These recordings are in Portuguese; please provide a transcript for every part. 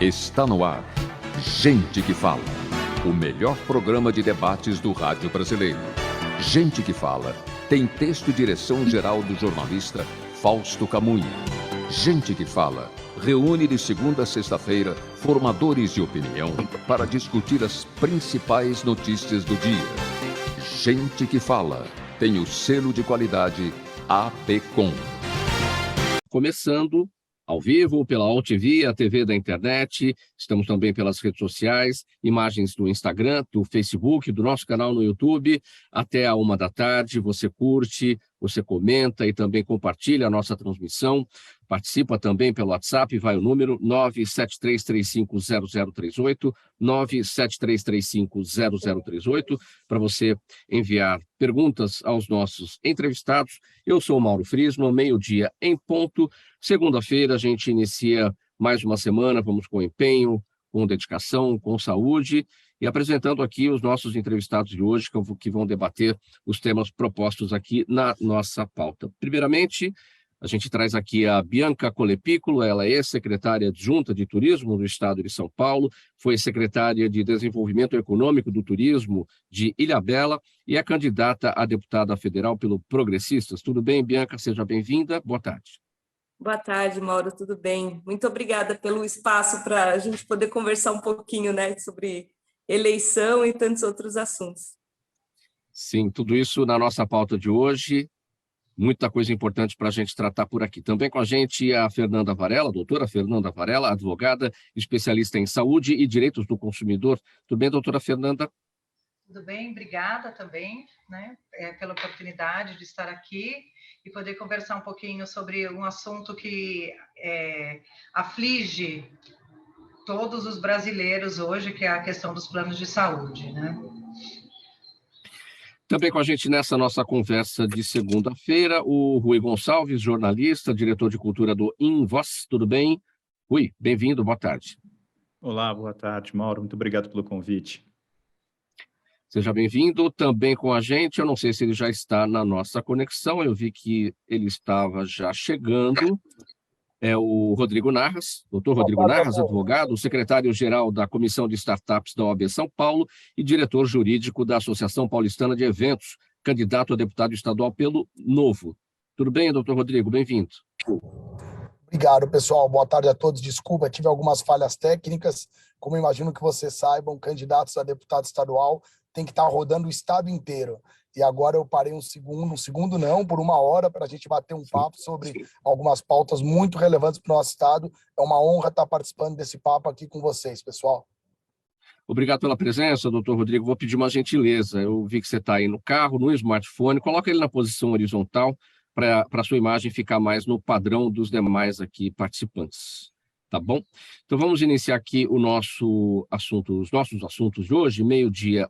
Está no ar. Gente que Fala. O melhor programa de debates do rádio brasileiro. Gente que Fala. Tem texto e direção geral do jornalista Fausto Camunha. Gente que Fala. Reúne de segunda a sexta-feira formadores de opinião para discutir as principais notícias do dia. Gente que Fala. Tem o selo de qualidade APCOM. Começando ao vivo pela AltV, a TV da internet, estamos também pelas redes sociais, imagens do Instagram, do Facebook, do nosso canal no YouTube, até a 13h, você curte, você comenta e também compartilha a nossa transmissão, participa também pelo WhatsApp, vai o número 973350038, 973350038, para você enviar perguntas aos nossos entrevistados. Eu sou o Mauro Friesman, meio-dia em ponto. Segunda-feira a gente inicia mais uma semana, vamos com empenho, com dedicação, com saúde, e apresentando aqui os nossos entrevistados de hoje, que vão debater os temas propostos aqui na nossa pauta. Primeiramente, a gente traz aqui a Bianca Colepicolo, ela é secretária adjunta de Turismo do Estado de São Paulo, foi secretária de Desenvolvimento Econômico do Turismo de Ilhabela e é candidata a deputada federal pelo Progressistas. Tudo bem, Bianca? Seja bem-vinda. Boa tarde. Boa tarde, Mauro, tudo bem? Muito obrigada pelo espaço para a gente poder conversar um pouquinho, né, sobre eleição e tantos outros assuntos. Sim, tudo isso na nossa pauta de hoje, muita coisa importante para a gente tratar por aqui. Também com a gente a Fernanda Varela, a doutora Fernanda Varela, advogada, especialista em saúde e direitos do consumidor. Tudo bem, doutora Fernanda? Tudo bem, obrigada também, né, pela oportunidade de estar aqui e poder conversar um pouquinho sobre um assunto que aflige todos os brasileiros hoje, que é a questão dos planos de saúde, né? Também com a gente nessa nossa conversa de segunda-feira, o Rui Gonçalves, jornalista, diretor de cultura do InVoz. Tudo bem? Rui, bem-vindo, boa tarde. Olá, boa tarde, Mauro. Muito obrigado pelo convite. Seja bem-vindo. Também com a gente, eu não sei se ele já está na nossa conexão, eu vi que ele estava já chegando, é o Rodrigo Narras, doutor Rodrigo Narras, advogado, secretário-geral da Comissão de Startups da OAB São Paulo e diretor jurídico da Associação Paulistana de Eventos, candidato a deputado estadual pelo Novo. Tudo bem, doutor Rodrigo? Bem-vindo. Obrigado, pessoal. Boa tarde a todos. Desculpa, tive algumas falhas técnicas. Como imagino que vocês saibam, candidatos a deputado estadual tem que estar rodando o estado inteiro. E agora eu parei um segundo não, por uma hora, para a gente bater um papo sobre algumas pautas muito relevantes para o nosso estado. É uma honra estar participando desse papo aqui com vocês, pessoal. Obrigado pela presença, doutor Rodrigo. Vou pedir uma gentileza. Eu vi que você está aí no carro, no smartphone. Coloca ele na posição horizontal para a sua imagem ficar mais no padrão dos demais aqui participantes. Tá bom? Então vamos iniciar aqui os nossos assuntos de hoje, 12h03.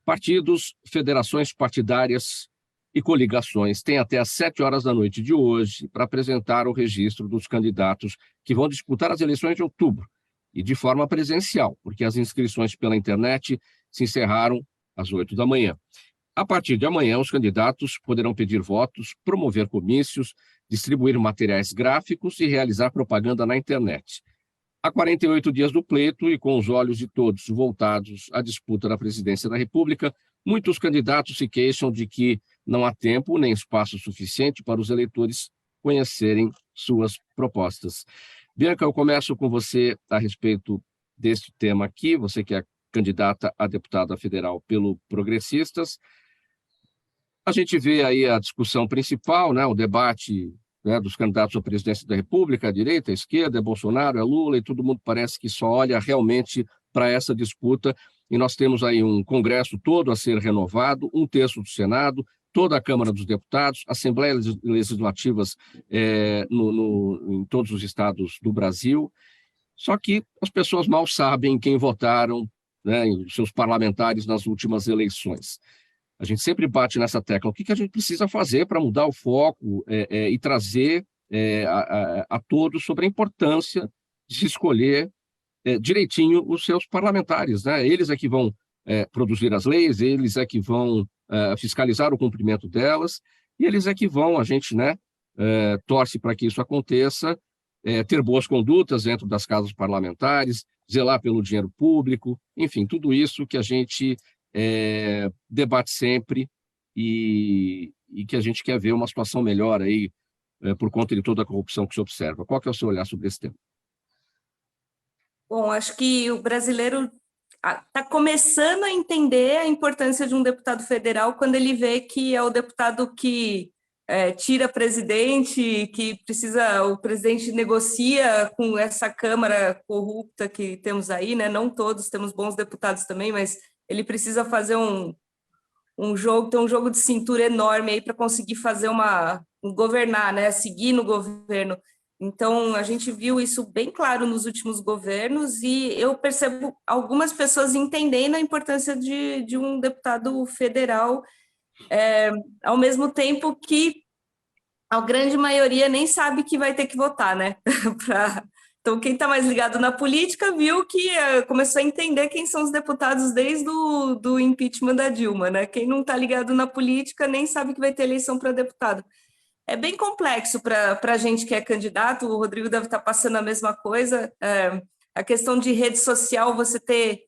Partidos, federações partidárias e coligações têm até às 7h da noite de hoje para apresentar o registro dos candidatos que vão disputar as eleições de outubro, e de forma presencial, porque as inscrições pela internet se encerraram às 8h. A partir de amanhã, os candidatos poderão pedir votos, promover comícios, distribuir materiais gráficos e realizar propaganda na internet. Há 48 dias do pleito e com os olhos de todos voltados à disputa da presidência da República, muitos candidatos se queixam de que não há tempo nem espaço suficiente para os eleitores conhecerem suas propostas. Bianca, eu começo com você a respeito deste tema aqui, você que é candidata a deputada federal pelo Progressistas. A gente vê aí a discussão principal, né, o debate, né, dos candidatos à presidência da República, à direita, à esquerda, é Bolsonaro, é Lula, e todo mundo parece que só olha realmente para essa disputa, e nós temos aí um Congresso todo a ser renovado, 1/3 do Senado, toda a Câmara dos Deputados, assembleias legislativas em todos os estados do Brasil, só que as pessoas mal sabem quem votaram, né, os seus parlamentares nas últimas eleições. A gente sempre bate nessa tecla. O que a gente precisa fazer para mudar o foco e trazer a todos sobre a importância de se escolher direitinho os seus parlamentares, né? Eles é que vão produzir as leis, eles é que vão fiscalizar o cumprimento delas, e eles é que vão, a gente, né, torce para que isso aconteça, ter boas condutas dentro das casas parlamentares, zelar pelo dinheiro público, enfim, tudo isso que a gente debate sempre e que a gente quer ver uma situação melhor aí por conta de toda a corrupção que se observa. Qual que é o seu olhar sobre esse tema? Bom, acho que o brasileiro está começando a entender a importância de um deputado federal quando ele vê que é o deputado que tira presidente, que o presidente negocia com essa Câmara corrupta que temos aí, né? Não todos, temos bons deputados também, mas ele precisa fazer um jogo de cintura enorme aí para conseguir fazer governar, né? Seguir no governo. Então, a gente viu isso bem claro nos últimos governos e eu percebo algumas pessoas entendendo a importância de um deputado federal, ao mesmo tempo que a grande maioria nem sabe que vai ter que votar, né? Então, quem está mais ligado na política viu que começou a entender quem são os deputados desde do impeachment da Dilma, né? Quem não está ligado na política nem sabe que vai ter eleição para deputado. É bem complexo para a gente que é candidato, o Rodrigo deve estar passando a mesma coisa. A questão de rede social, você ter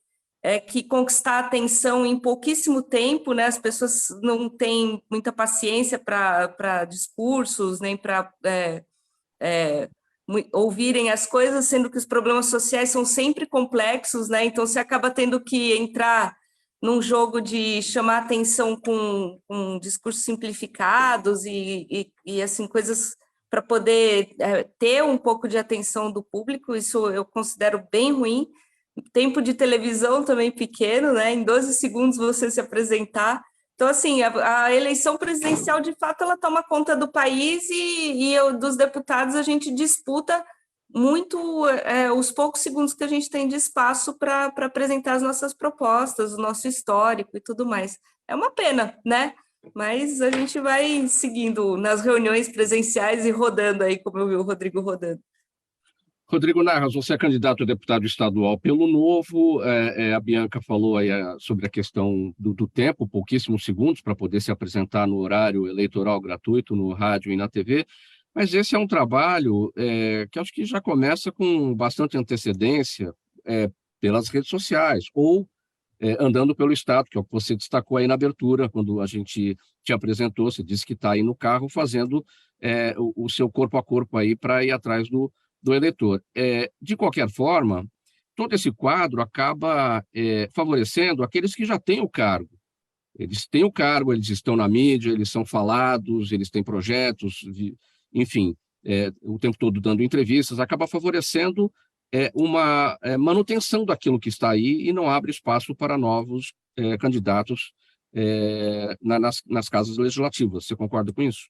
que conquistar atenção em pouquíssimo tempo, né? As pessoas não têm muita paciência para discursos, nem para ouvirem as coisas, sendo que os problemas sociais são sempre complexos, né? Então, você acaba tendo que entrar num jogo de chamar atenção com discursos simplificados e assim, coisas para poder ter um pouco de atenção do público, isso eu considero bem ruim. Tempo de televisão também pequeno, né? Em 12 segundos você se apresentar. Então, assim, a eleição presidencial, de fato, ela toma conta do país e dos deputados a gente disputa muito os poucos segundos que a gente tem de espaço para apresentar as nossas propostas, o nosso histórico e tudo mais. É uma pena, né? Mas a gente vai seguindo nas reuniões presenciais e rodando aí, como eu vi o Rodrigo rodando. Rodrigo Narras, você é candidato a deputado estadual pelo Novo, a Bianca falou aí sobre a questão do tempo, pouquíssimos segundos para poder se apresentar no horário eleitoral gratuito, no rádio e na TV, mas esse é um trabalho que acho que já começa com bastante antecedência pelas redes sociais, ou andando pelo Estado, que é o que você destacou aí na abertura, quando a gente te apresentou, você disse que está aí no carro fazendo o seu corpo a corpo aí para ir atrás do eleitor. De qualquer forma, todo esse quadro acaba favorecendo aqueles que já têm o cargo. Eles têm o cargo, eles estão na mídia, eles são falados, eles têm projetos, enfim, o tempo todo dando entrevistas, acaba favorecendo uma manutenção daquilo que está aí e não abre espaço para novos candidatos nas casas legislativas. Você concorda com isso?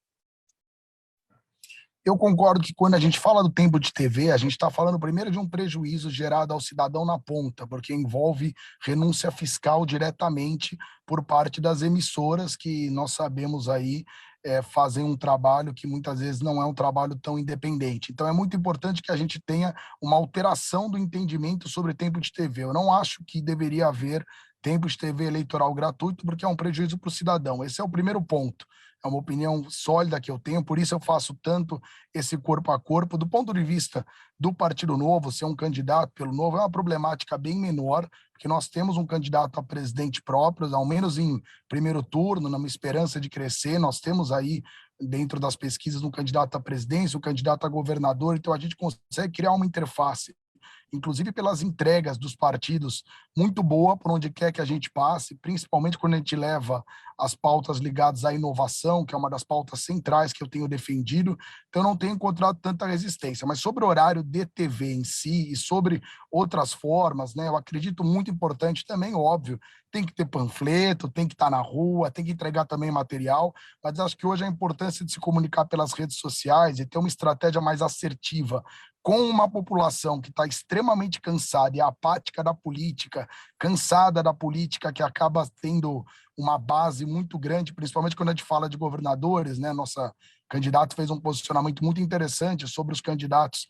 Eu concordo que quando a gente fala do tempo de TV, a gente está falando primeiro de um prejuízo gerado ao cidadão na ponta, porque envolve renúncia fiscal diretamente por parte das emissoras, que nós sabemos aí fazem um trabalho que muitas vezes não é um trabalho tão independente. Então é muito importante que a gente tenha uma alteração do entendimento sobre tempo de TV. Eu não acho que deveria haver tempo de TV eleitoral gratuito, porque é um prejuízo para o cidadão. Esse é o primeiro ponto. É uma opinião sólida que eu tenho, por isso eu faço tanto esse corpo a corpo. Do ponto de vista do Partido Novo, ser um candidato pelo Novo é uma problemática bem menor, porque nós temos um candidato a presidente próprio, ao menos em primeiro turno, numa esperança de crescer. Nós temos aí, dentro das pesquisas, um candidato à presidência, um candidato a governador, então a gente consegue criar uma interface, inclusive pelas entregas dos partidos, muito boa por onde quer que a gente passe, principalmente quando a gente leva as pautas ligadas à inovação, que é uma das pautas centrais que eu tenho defendido. Então, eu não tenho encontrado tanta resistência. Mas sobre o horário de TV em si e sobre outras formas, né, eu acredito muito importante também, óbvio, tem que ter panfleto, tem que estar na rua, tem que entregar também material, mas acho que hoje a importância de se comunicar pelas redes sociais e ter uma estratégia mais assertiva com uma população que está extremamente cansada e apática da política, cansada da política, que acaba tendo uma base muito grande, principalmente quando a gente fala de governadores, né? Nossa candidata fez um posicionamento muito interessante sobre os candidatos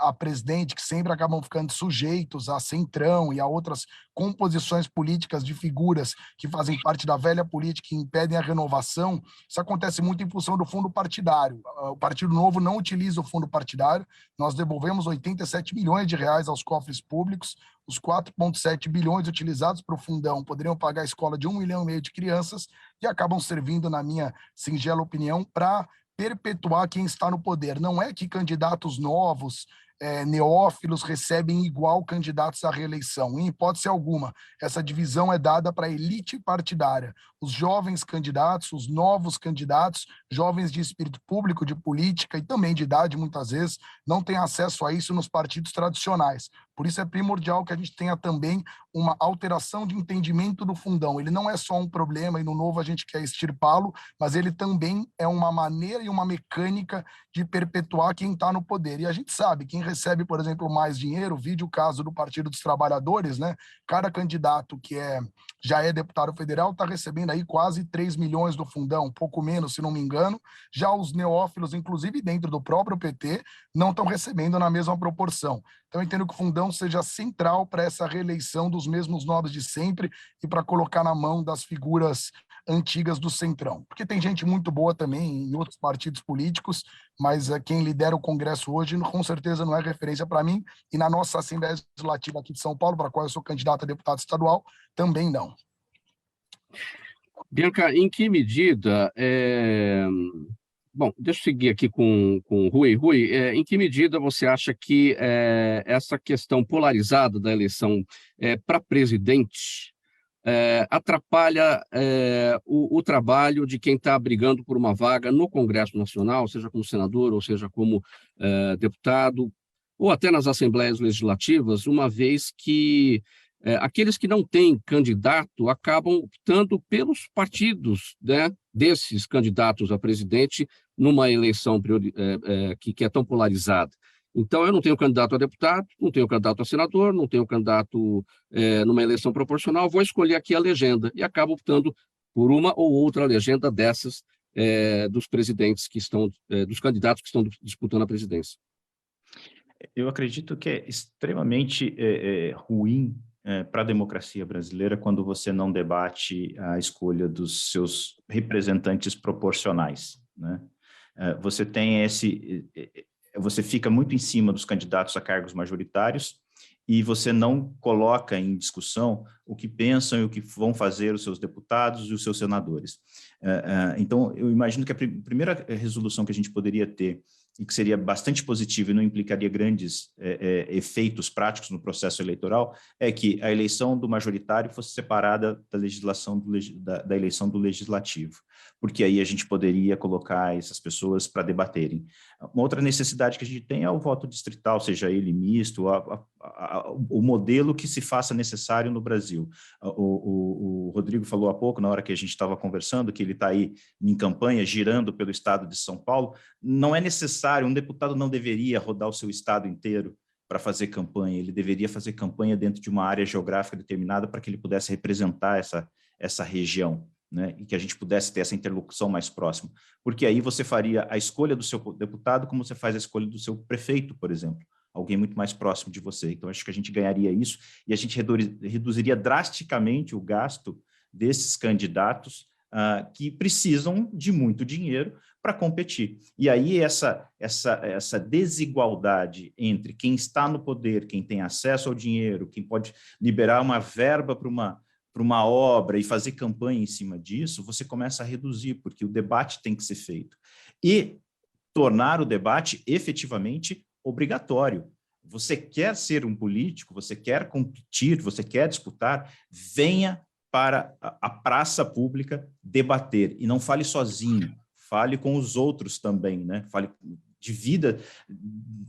a presidente, que sempre acabam ficando sujeitos a Centrão e a outras composições políticas de figuras que fazem parte da velha política e impedem a renovação, isso acontece muito em função do fundo partidário. O Partido Novo não utiliza o fundo partidário, nós devolvemos 87 milhões de reais aos cofres públicos, os 4,7 bilhões utilizados para o fundão poderiam pagar a escola de 1,5 milhão de crianças e acabam servindo, na minha singela opinião, para perpetuar quem está no poder. Não é que candidatos novos, neófilos, recebem igual candidatos à reeleição. Em hipótese alguma, essa divisão é dada para a elite partidária. Os jovens candidatos, os novos candidatos, jovens de espírito público, de política e também de idade, muitas vezes, não têm acesso a isso nos partidos tradicionais. Por isso é primordial que a gente tenha também uma alteração de entendimento do fundão. Ele não é só um problema e no novo a gente quer extirpá-lo, mas ele também é uma maneira e uma mecânica de perpetuar quem está no poder. E a gente sabe, quem recebe, por exemplo, mais dinheiro, vide o caso do Partido dos Trabalhadores, né? Cada candidato que já é deputado federal está recebendo aí quase 3 milhões do fundão, um pouco menos, se não me engano. Já os neófilos, inclusive dentro do próprio PT, não estão recebendo na mesma proporção. Então, eu entendo que o fundão seja central para essa reeleição dos mesmos nobres de sempre e para colocar na mão das figuras antigas do Centrão. Porque tem gente muito boa também em outros partidos políticos, mas quem lidera o Congresso hoje, com certeza, não é referência para mim, e na nossa Assembleia Legislativa aqui de São Paulo, para a qual eu sou candidato a deputado estadual, também não. Bianca, em que medida... Bom, deixa eu seguir aqui com o Rui. Rui, em que medida você acha que essa questão polarizada da eleição para presidente atrapalha o trabalho de quem está brigando por uma vaga no Congresso Nacional, seja como senador, ou seja como deputado, ou até nas assembleias legislativas, uma vez que aqueles que não têm candidato acabam optando pelos partidos, né, desses candidatos a presidente numa eleição que é tão polarizada. Então, eu não tenho candidato a deputado, não tenho candidato a senador, não tenho candidato numa eleição proporcional, vou escolher aqui a legenda e acabo optando por uma ou outra legenda dessas dos presidentes que estão, dos candidatos que estão disputando a presidência. Eu acredito que é extremamente ruim para a democracia brasileira quando você não debate a escolha dos seus representantes proporcionais, né? Você tem você fica muito em cima dos candidatos a cargos majoritários e você não coloca em discussão o que pensam e o que vão fazer os seus deputados e os seus senadores. Então, eu imagino que a primeira resolução que a gente poderia ter e que seria bastante positivo e não implicaria grandes efeitos práticos no processo eleitoral, é que a eleição do majoritário fosse separada da legislação da eleição do legislativo, porque aí a gente poderia colocar essas pessoas para debaterem. Uma outra necessidade que a gente tem é o voto distrital, seja ele misto, o modelo que se faça necessário no Brasil. O Rodrigo falou há pouco, na hora que a gente estava conversando, que ele está aí em campanha, girando pelo estado de São Paulo. Não é necessário, um deputado não deveria rodar o seu estado inteiro para fazer campanha, ele deveria fazer campanha dentro de uma área geográfica determinada para que ele pudesse representar essa região, né? E que a gente pudesse ter essa interlocução mais próxima, porque aí você faria a escolha do seu deputado como você faz a escolha do seu prefeito, por exemplo, alguém muito mais próximo de você. Então, acho que a gente ganharia isso e a gente reduziria drasticamente o gasto desses candidatos que precisam de muito dinheiro para competir. E aí essa desigualdade entre quem está no poder, quem tem acesso ao dinheiro, quem pode liberar uma verba para uma obra e fazer campanha em cima disso, você começa a reduzir, porque o debate tem que ser feito. E tornar o debate efetivamente obrigatório. Você quer ser um político, você quer competir, você quer disputar, venha para a praça pública debater. E não fale sozinho, fale com os outros também, né? Fale, divida,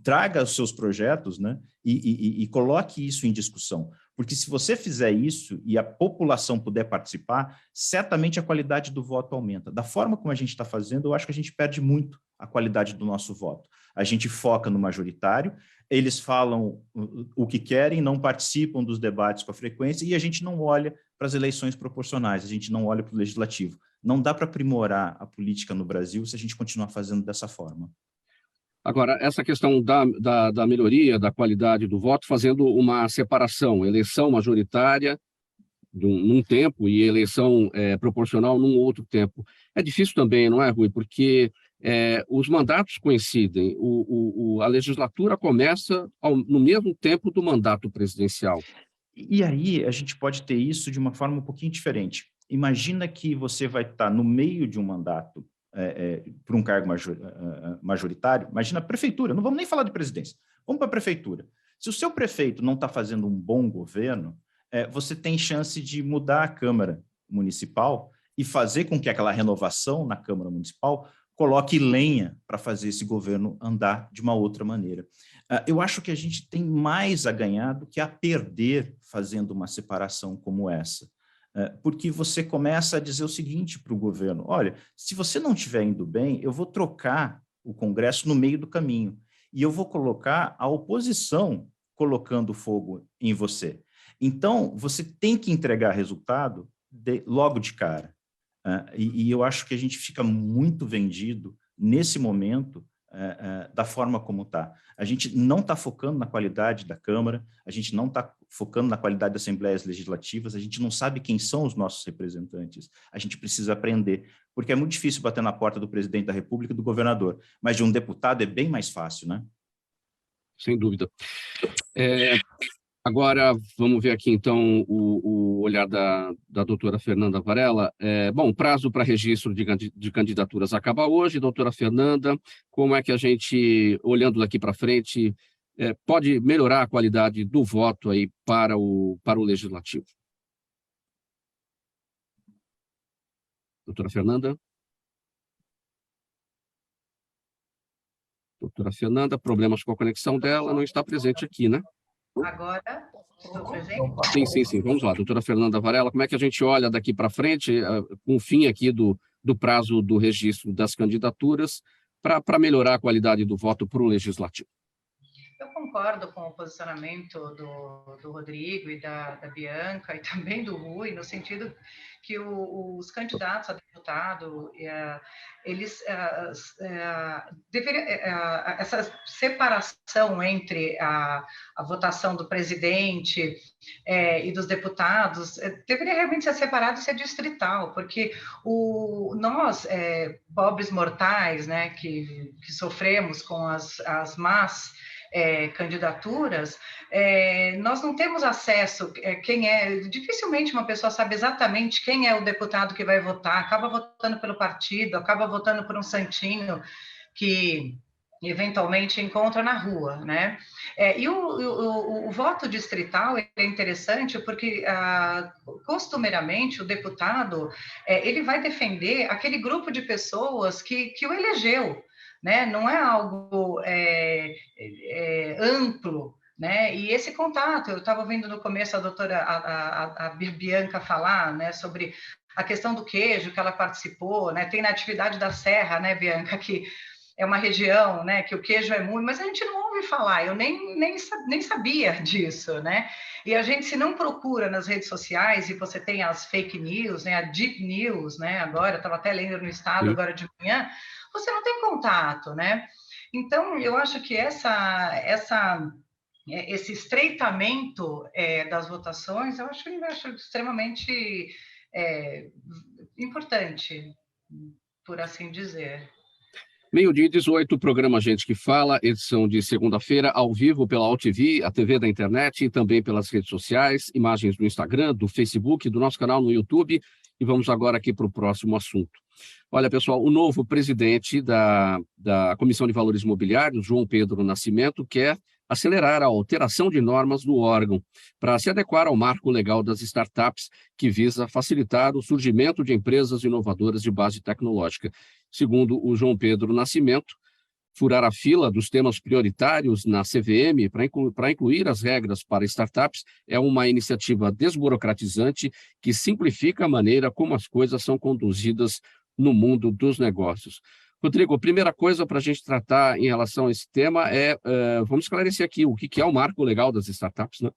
traga os seus projetos, né? E coloque isso em discussão. Porque se você fizer isso e a população puder participar, certamente a qualidade do voto aumenta. Da forma como a gente está fazendo, eu acho que a gente perde muito a qualidade do nosso voto. A gente foca no majoritário, eles falam o que querem, não participam dos debates com a frequência e a gente não olha para as eleições proporcionais, a gente não olha para o legislativo. Não dá para aprimorar a política no Brasil se a gente continuar fazendo dessa forma. Agora, essa questão da melhoria da qualidade do voto, fazendo uma separação, eleição majoritária num tempo e eleição proporcional num outro tempo. É difícil também, não é, Rui? Porque os mandatos coincidem, a legislatura começa no mesmo tempo do mandato presidencial. E aí a gente pode ter isso de uma forma um pouquinho diferente. Imagina que você vai estar no meio de um mandato por um cargo majoritário, imagina a prefeitura, não vamos nem falar de presidência, vamos para a prefeitura. Se o seu prefeito não está fazendo um bom governo, você tem chance de mudar a Câmara Municipal e fazer com que aquela renovação na Câmara Municipal coloque lenha para fazer esse governo andar de uma outra maneira. Eu acho que a gente tem mais a ganhar do que a perder fazendo uma separação como essa. Porque você começa a dizer o seguinte para o governo: olha, se você não estiver indo bem, eu vou trocar o Congresso no meio do caminho e eu vou colocar a oposição colocando fogo em você. Então, você tem que entregar resultado logo de cara. E eu acho que a gente fica muito vendido nesse momento da forma como está. A gente não está focando na qualidade da Câmara, a gente não está focando na qualidade das Assembleias Legislativas, a gente não sabe quem são os nossos representantes. A gente precisa aprender, porque é muito difícil bater na porta do presidente da República e do governador, mas de um deputado é bem mais fácil, né? Sem dúvida. Agora, vamos ver aqui, então, o olhar da doutora Fernanda Varela. Bom, o prazo para registro de candidaturas acaba hoje. Doutora Fernanda, como é que a gente, olhando daqui para frente, pode melhorar a qualidade do voto aí para o Legislativo? Doutora Fernanda? Doutora Fernanda, problemas com a conexão dela, não está presente aqui, né? Agora, estou presente? Sim. Vamos lá, doutora Fernanda Varela, como é que a gente olha daqui para frente, com o fim aqui do prazo do registro das candidaturas, para melhorar a qualidade do voto para o Legislativo? Eu concordo com o posicionamento do Rodrigo e da Bianca e também do Rui, no sentido que os candidatos a deputado, eles deveriam, essa separação entre a votação do presidente e dos deputados deveria realmente ser separado e ser distrital, porque nós, pobres mortais, né, que sofremos com as más candidaturas, nós não temos acesso, dificilmente uma pessoa sabe exatamente quem é o deputado que vai votar, acaba votando pelo partido, acaba votando por um santinho que eventualmente encontra na rua, né? E o voto distrital é interessante porque, costumeiramente, o deputado, ele vai defender aquele grupo de pessoas que o elegeu, né? Não é algo amplo, né? E esse contato, eu estava ouvindo no começo a doutora a Bianca falar, né, sobre a questão do queijo que ela participou, né? Tem na atividade da Serra, né, Bianca, que é uma região, né, que o queijo é muito, mas a gente não ouve falar, eu nem sabia disso, né? E a gente, se não procura nas redes sociais, e você tem as fake news, né, a deep news, né, agora, eu estava até lendo no Estado agora de manhã, você não tem contato, né? Então, eu acho que esse estreitamento das votações, eu acho extremamente importante, por assim dizer. 12h18, programa Gente que Fala, edição de segunda-feira, ao vivo pela AltV, a TV da internet e também pelas redes sociais, imagens do Instagram, do Facebook, do nosso canal no YouTube. E vamos agora aqui para o próximo assunto. Olha, pessoal, o novo presidente da Comissão de Valores Imobiliários, João Pedro Nascimento, quer acelerar a alteração de normas do órgão para se adequar ao marco legal das startups, que visa facilitar o surgimento de empresas inovadoras de base tecnológica. Segundo o João Pedro Nascimento, furar a fila dos temas prioritários na CVM para incluir as regras para startups é uma iniciativa desburocratizante que simplifica a maneira como as coisas são conduzidas no mundo dos negócios. Rodrigo, a primeira coisa para a gente tratar em relação a esse tema vamos esclarecer aqui o que é o marco legal das startups, né?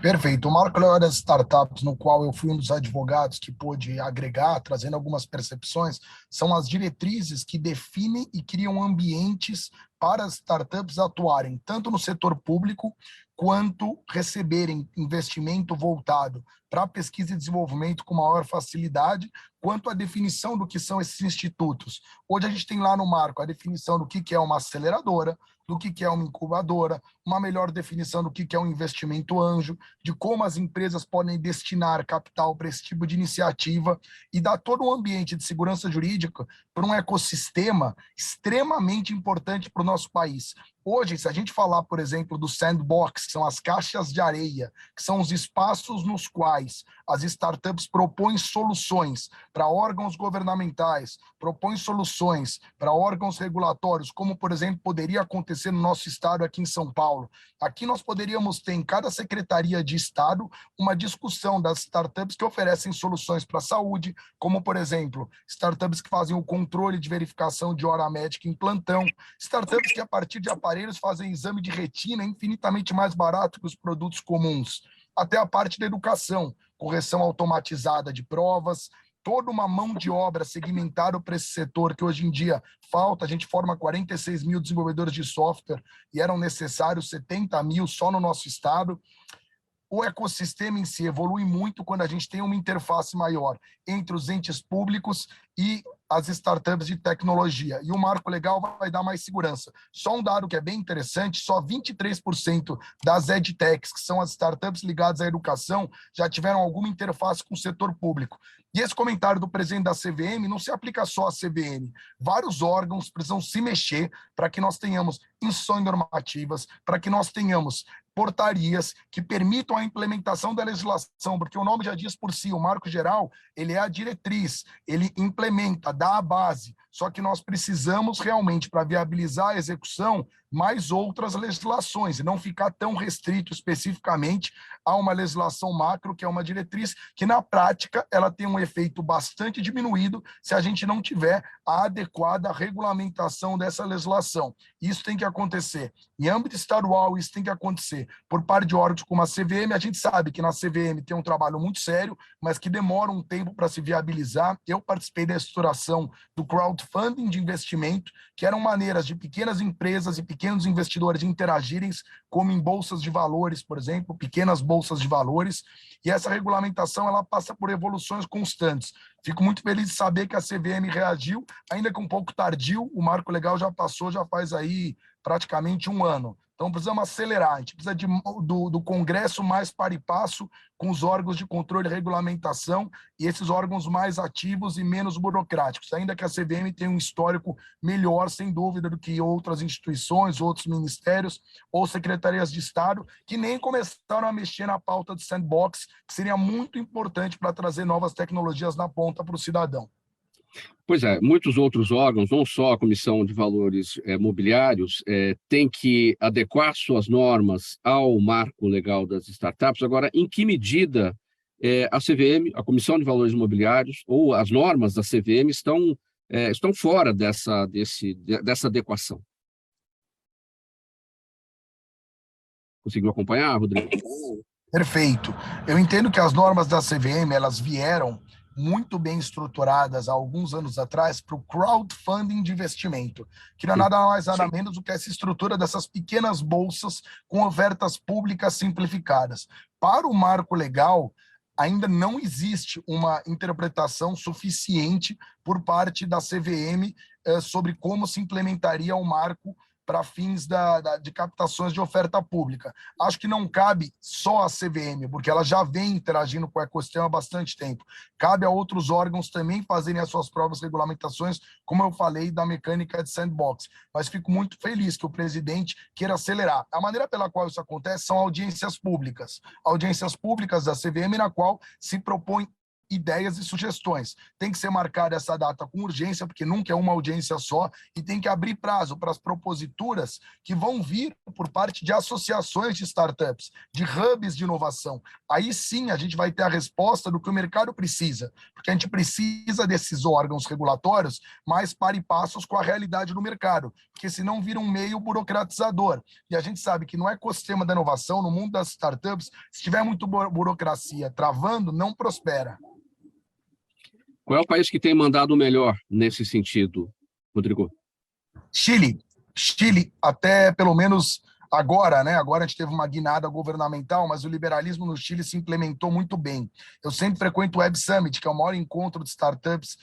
Perfeito. O marco legal das startups, no qual eu fui um dos advogados que pôde agregar, trazendo algumas percepções, são as diretrizes que definem e criam ambientes para as startups atuarem, tanto no setor público, quanto receberem investimento voltado para pesquisa e desenvolvimento com maior facilidade, quanto a definição do que são esses institutos. Hoje a gente tem lá no marco a definição do que é uma aceleradora, do que é uma incubadora, uma melhor definição do que é um investimento anjo, de como as empresas podem destinar capital para esse tipo de iniciativa e dar todo um ambiente de segurança jurídica para um ecossistema extremamente importante para o nosso país. Hoje, se a gente falar, por exemplo, do sandbox, que são as caixas de areia, que são os espaços nos quais as startups propõem soluções para órgãos governamentais, propõem soluções para órgãos regulatórios, como, por exemplo, poderia acontecer no nosso estado aqui em São Paulo. Aqui nós poderíamos ter em cada secretaria de estado uma discussão das startups que oferecem soluções para a saúde, como, por exemplo, startups que fazem o controle de verificação de hora médica em plantão, startups que, a partir de aparelhos, fazem exame de retina infinitamente mais barato que os produtos comuns, até a parte da educação, correção automatizada de provas, toda uma mão de obra segmentada para esse setor que hoje em dia falta. A gente forma 46 mil desenvolvedores de software e eram necessários 70 mil só no nosso estado. O ecossistema em si evolui muito quando a gente tem uma interface maior entre os entes públicos e as startups de tecnologia. E o marco legal vai dar mais segurança. Só um dado que é bem interessante, só 23% das edtechs, que são as startups ligadas à educação, já tiveram alguma interface com o setor público. E esse comentário do presidente da CVM não se aplica só à CVM. Vários órgãos precisam se mexer para que nós tenhamos instruções normativas, para que nós tenhamos portarias que permitam a implementação da legislação, porque o nome já diz por si, o marco geral, ele é a diretriz, ele implementa, dá a base, só que nós precisamos realmente, para viabilizar a execução, mais outras legislações, e não ficar tão restrito especificamente a uma legislação macro, que é uma diretriz, que na prática ela tem um efeito bastante diminuído se a gente não tiver a adequada regulamentação dessa legislação. Isso tem que acontecer em âmbito estadual, isso tem que acontecer por parte de órgãos como a CVM. A gente sabe que na CVM tem um trabalho muito sério, mas que demora um tempo para se viabilizar. Eu participei da estruturação do crowdfunding de investimento, que eram maneiras de pequenas empresas e pequenos investidores interagirem, como em bolsas de valores, por exemplo, pequenas bolsas de valores, e essa regulamentação ela passa por evoluções constantes. Fico muito feliz de saber que a CVM reagiu, ainda que um pouco tardio. O marco legal já passou, já faz aí praticamente um ano. Então, precisamos acelerar, a gente precisa do Congresso mais par e passo com os órgãos de controle e regulamentação e esses órgãos mais ativos e menos burocráticos, ainda que a CVM tenha um histórico melhor, sem dúvida, do que outras instituições, outros ministérios ou secretarias de Estado, que nem começaram a mexer na pauta de sandbox, que seria muito importante para trazer novas tecnologias na ponta para o cidadão. Pois é, muitos outros órgãos, não só a Comissão de Valores Mobiliários, têm que adequar suas normas ao marco legal das startups. Agora, em que medida a CVM, a Comissão de Valores Mobiliários, ou as normas da CVM estão fora dessa adequação? Conseguiu acompanhar, Rodrigo? Perfeito. Eu entendo que as normas da CVM, elas vieram muito bem estruturadas há alguns anos atrás para o crowdfunding de investimento, que não é nada mais nada menos do que essa estrutura dessas pequenas bolsas com ofertas públicas simplificadas. Para o marco legal, ainda não existe uma interpretação suficiente por parte da CVM sobre como se implementaria o marco para fins de captações de oferta pública. Acho que não cabe só a CVM, porque ela já vem interagindo com o ecossistema há bastante tempo. Cabe a outros órgãos também fazerem as suas próprias regulamentações, como eu falei, da mecânica de sandbox. Mas fico muito feliz que o presidente queira acelerar. A maneira pela qual isso acontece são audiências públicas. Audiências públicas da CVM, na qual se propõe ideias e sugestões. Tem que ser marcada essa data com urgência, porque nunca é uma audiência só, e tem que abrir prazo para as proposituras que vão vir por parte de associações de startups, de hubs de inovação. Aí sim a gente vai ter a resposta do que o mercado precisa, porque a gente precisa desses órgãos regulatórios mais para e passos com a realidade do mercado, porque senão vira um meio burocratizador. E a gente sabe que no ecossistema da inovação, no mundo das startups, se tiver muito burocracia travando, não prospera. Qual é o país que tem mandado melhor nesse sentido, Rodrigo? Chile, até pelo menos agora, né? Agora a gente teve uma guinada governamental, mas o liberalismo no Chile se implementou muito bem. Eu sempre frequento o Web Summit, que é o maior encontro de startups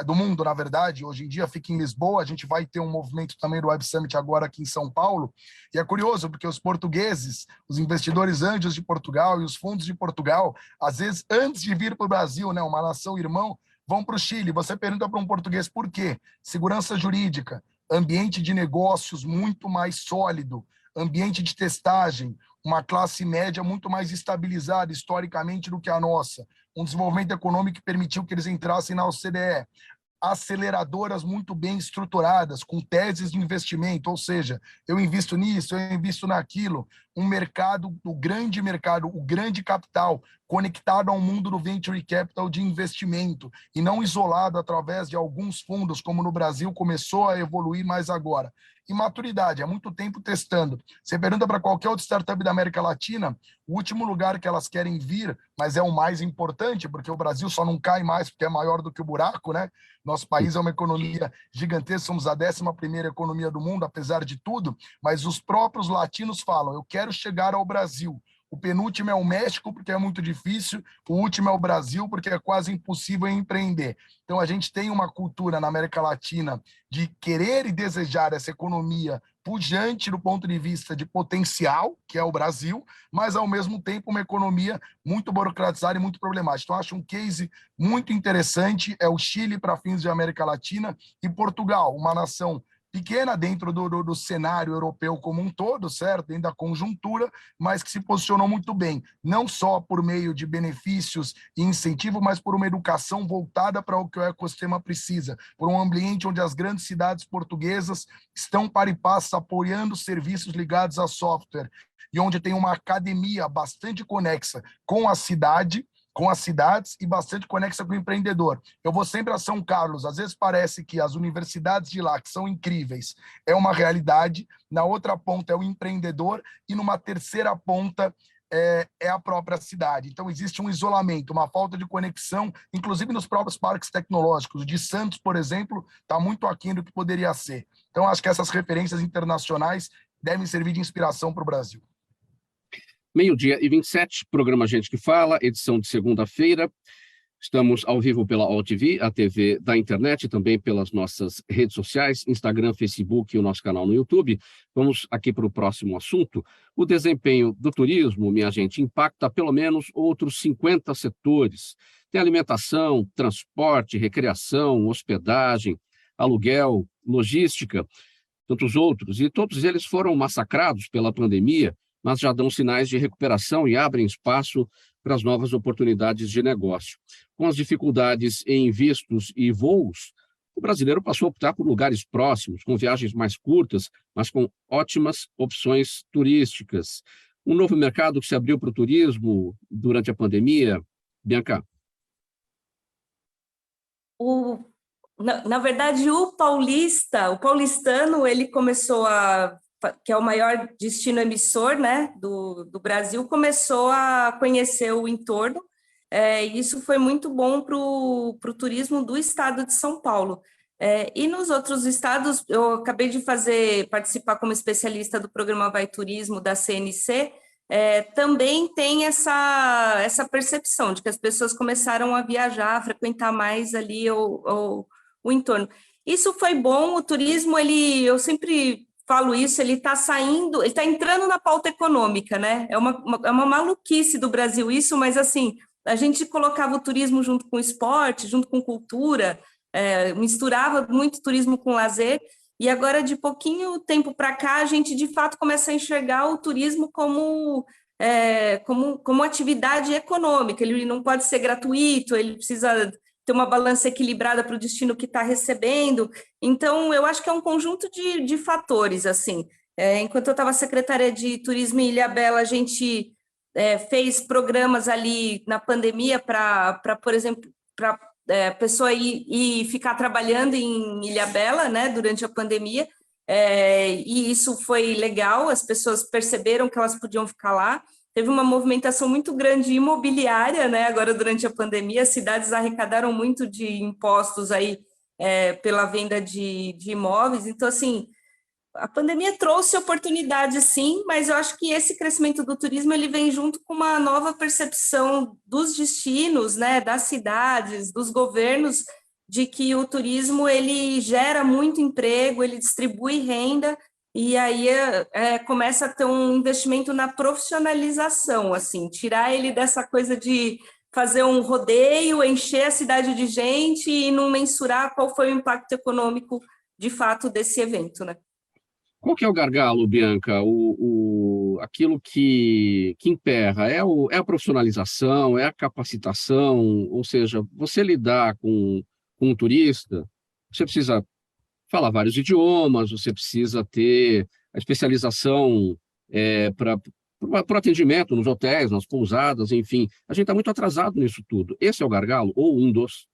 do mundo, na verdade. Hoje em dia fica em Lisboa, a gente vai ter um movimento também do Web Summit agora aqui em São Paulo. E é curioso, porque os portugueses, os investidores anjos de Portugal e os fundos de Portugal, às vezes antes de vir para o Brasil, né, uma nação irmão, vão para o Chile. Você pergunta para um português por quê? Segurança jurídica, ambiente de negócios muito mais sólido, ambiente de testagem, uma classe média muito mais estabilizada historicamente do que a nossa, um desenvolvimento econômico que permitiu que eles entrassem na OCDE, aceleradoras muito bem estruturadas, com teses de investimento, ou seja, eu invisto nisso, eu invisto naquilo, um mercado, o grande capital, conectado ao mundo do venture capital de investimento, e não isolado através de alguns fundos, como no Brasil começou a evoluir mais agora. E maturidade, há muito tempo testando. Você pergunta para qualquer outra startup da América Latina, o último lugar que elas querem vir, mas é o mais importante, porque o Brasil só não cai mais porque é maior do que o buraco, né? Nosso país é uma economia gigantesca, somos a 11ª economia do mundo, apesar de tudo, mas os próprios latinos falam, eu quero chegar ao Brasil. O penúltimo é o México, porque é muito difícil. O último é o Brasil, porque é quase impossível empreender. Então, a gente tem uma cultura na América Latina de querer e desejar essa economia pujante do ponto de vista de potencial, que é o Brasil, mas, ao mesmo tempo, uma economia muito burocratizada e muito problemática. Então, acho um case muito interessante, é o Chile para fins de América Latina e Portugal, uma nação pequena dentro do cenário europeu como um todo, certo? Dentro da conjuntura, mas que se posicionou muito bem, não só por meio de benefícios e incentivo, mas por uma educação voltada para o que o ecossistema precisa, por um ambiente onde as grandes cidades portuguesas estão para e passo apoiando serviços ligados a software, e onde tem uma academia bastante conexa com a cidade, com as cidades e bastante conexa com o empreendedor. Eu vou sempre a São Carlos, às vezes parece que as universidades de lá, que são incríveis, é uma realidade, na outra ponta é o empreendedor e numa terceira ponta é a própria cidade. Então existe um isolamento, uma falta de conexão, inclusive nos próprios parques tecnológicos. O de Santos, por exemplo, está muito aquém do que poderia ser. Então acho que essas referências internacionais devem servir de inspiração para o Brasil. 12h27, programa Gente que Fala, edição de segunda-feira. Estamos ao vivo pela AllTV, a TV da internet, e também pelas nossas redes sociais, Instagram, Facebook e o nosso canal no YouTube. Vamos aqui para o próximo assunto. O desempenho do turismo, minha gente, impacta pelo menos outros 50 setores. Tem alimentação, transporte, recreação, hospedagem, aluguel, logística, tantos outros. E todos eles foram massacrados pela pandemia, mas já dão sinais de recuperação e abrem espaço para as novas oportunidades de negócio. Com as dificuldades em vistos e voos, o brasileiro passou a optar por lugares próximos, com viagens mais curtas, mas com ótimas opções turísticas. Um novo mercado que se abriu para o turismo durante a pandemia. Bianca? Na verdade, o paulistano, ele começou que é o maior destino emissor, né, do Brasil, começou a conhecer o entorno, e isso foi muito bom para o turismo do estado de São Paulo. E nos outros estados, eu acabei de participar como especialista do programa Vai Turismo da CNC, também tem essa percepção de que as pessoas começaram a viajar, a frequentar mais ali o entorno. Isso foi bom, o turismo, eu sempre falo isso, ele está entrando na pauta econômica, né? É uma maluquice do Brasil isso, mas assim, a gente colocava o turismo junto com o esporte, junto com cultura, misturava muito turismo com lazer, e agora, de pouquinho tempo para cá, a gente de fato começa a enxergar o turismo como como atividade econômica, ele não pode ser gratuito, ele precisa ter uma balança equilibrada para o destino que está recebendo. Então, eu acho que é um conjunto de fatores, assim. Enquanto eu estava secretária de Turismo em Ilhabela, a gente fez programas ali na pandemia para por exemplo, para a pessoa ir e ficar trabalhando em Ilhabela, né, durante a pandemia, e isso foi legal, as pessoas perceberam que elas podiam ficar lá. Teve uma movimentação muito grande imobiliária, né, agora durante a pandemia, as cidades arrecadaram muito de impostos aí pela venda de imóveis. Então, assim, a pandemia trouxe oportunidades, sim, mas eu acho que esse crescimento do turismo ele vem junto com uma nova percepção dos destinos, né, das cidades, dos governos, de que o turismo ele gera muito emprego, ele distribui renda, e aí começa a ter um investimento na profissionalização, assim, tirar ele dessa coisa de fazer um rodeio, encher a cidade de gente e não mensurar qual foi o impacto econômico de fato desse evento, né? Qual que é o gargalo, Bianca? Aquilo que emperra é a profissionalização, é a capacitação, ou seja, você lidar com um turista, você precisa falar vários idiomas, você precisa ter a especialização para o atendimento nos hotéis, nas pousadas, enfim. A gente está muito atrasado nisso tudo. Esse é o gargalo, ou um dos?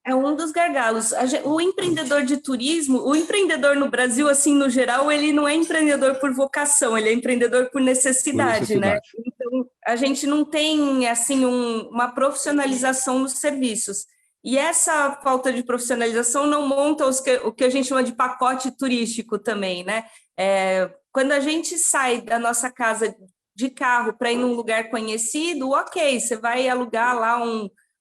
É um dos gargalos. O empreendedor de turismo, o empreendedor no Brasil, assim, no geral, ele não é empreendedor por vocação, ele é empreendedor por necessidade, né? Então, a gente não tem, assim, uma profissionalização nos serviços. E essa falta de profissionalização não monta o que a gente chama de pacote turístico também, né? Quando a gente sai da nossa casa de carro para ir num lugar conhecido, ok, você vai alugar lá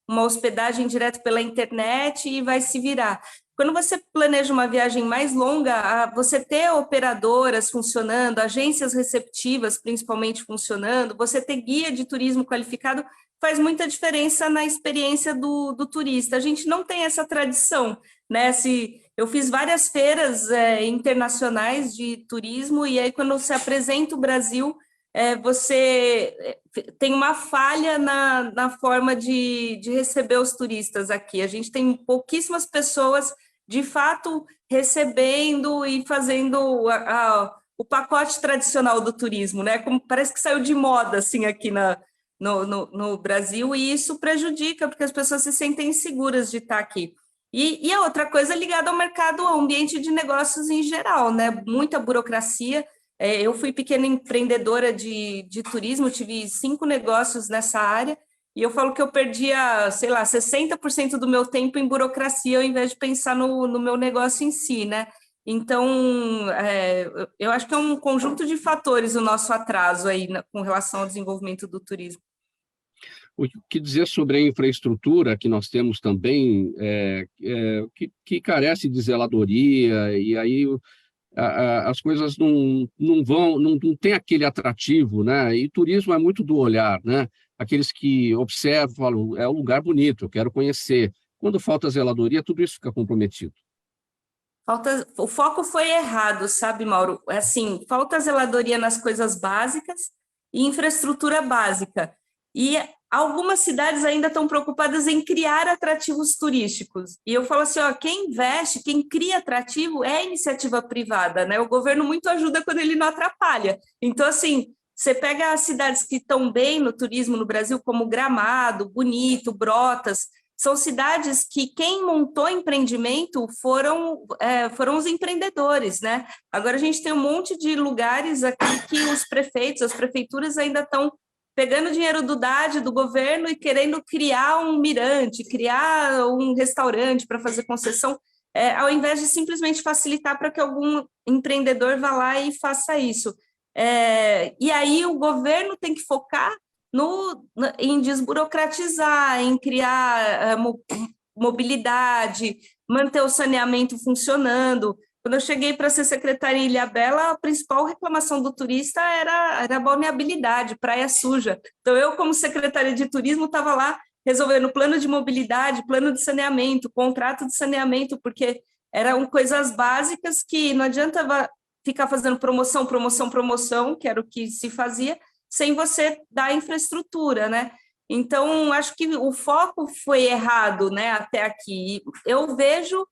uma hospedagem direto pela internet e vai se virar. Quando você planeja uma viagem mais longa, você ter operadoras funcionando, agências receptivas principalmente funcionando, você ter guia de turismo qualificado, faz muita diferença na experiência do turista. A gente não tem essa tradição, né? Eu fiz várias feiras internacionais de turismo, e aí quando você apresenta o Brasil, você tem uma falha na forma de receber os turistas aqui. A gente tem pouquíssimas pessoas, de fato, recebendo e fazendo o pacote tradicional do turismo, né? Como parece que saiu de moda, assim, aqui no Brasil, e isso prejudica, porque as pessoas se sentem inseguras de estar aqui. E a outra coisa ligada ao mercado, ao ambiente de negócios em geral, né? Muita burocracia. Eu fui pequena empreendedora de turismo, tive 5 negócios nessa área, e eu falo que eu perdia, sei lá, 60% do meu tempo em burocracia, ao invés de pensar no meu negócio em si, né? Então, eu acho que é um conjunto de fatores o nosso atraso aí com relação ao desenvolvimento do turismo. O que dizer sobre a infraestrutura que nós temos também, que carece de zeladoria, e aí as coisas não tem aquele atrativo, né? E turismo é muito do olhar, né? Aqueles que observam, falam, é um lugar bonito, eu quero conhecer. Quando falta zeladoria, tudo isso fica comprometido. O foco foi errado, sabe, Mauro? Assim, falta zeladoria nas coisas básicas e infraestrutura básica. E algumas cidades ainda estão preocupadas em criar atrativos turísticos. E eu falo assim, quem investe, quem cria atrativo é a iniciativa privada, né? O governo muito ajuda quando ele não atrapalha. Então, assim, você pega as cidades que estão bem no turismo no Brasil, como Gramado, Bonito, Brotas, são cidades que quem montou empreendimento foram os empreendedores, né? Agora a gente tem um monte de lugares aqui que os prefeitos, as prefeituras ainda estão pegando dinheiro do DAD, do governo, e querendo criar um mirante, criar um restaurante para fazer concessão, ao invés de simplesmente facilitar para que algum empreendedor vá lá e faça isso. E aí o governo tem que focar em desburocratizar, em criar mobilidade, manter o saneamento funcionando. Quando eu cheguei para ser secretária em Ilhabela, a principal reclamação do turista era a balneabilidade, praia suja. Então, eu, como secretária de turismo, estava lá resolvendo plano de mobilidade, plano de saneamento, contrato de saneamento, porque eram coisas básicas que não adianta ficar fazendo promoção, que era o que se fazia, sem você dar infraestrutura, né? Então, acho que o foco foi errado, né, até aqui. Eu vejo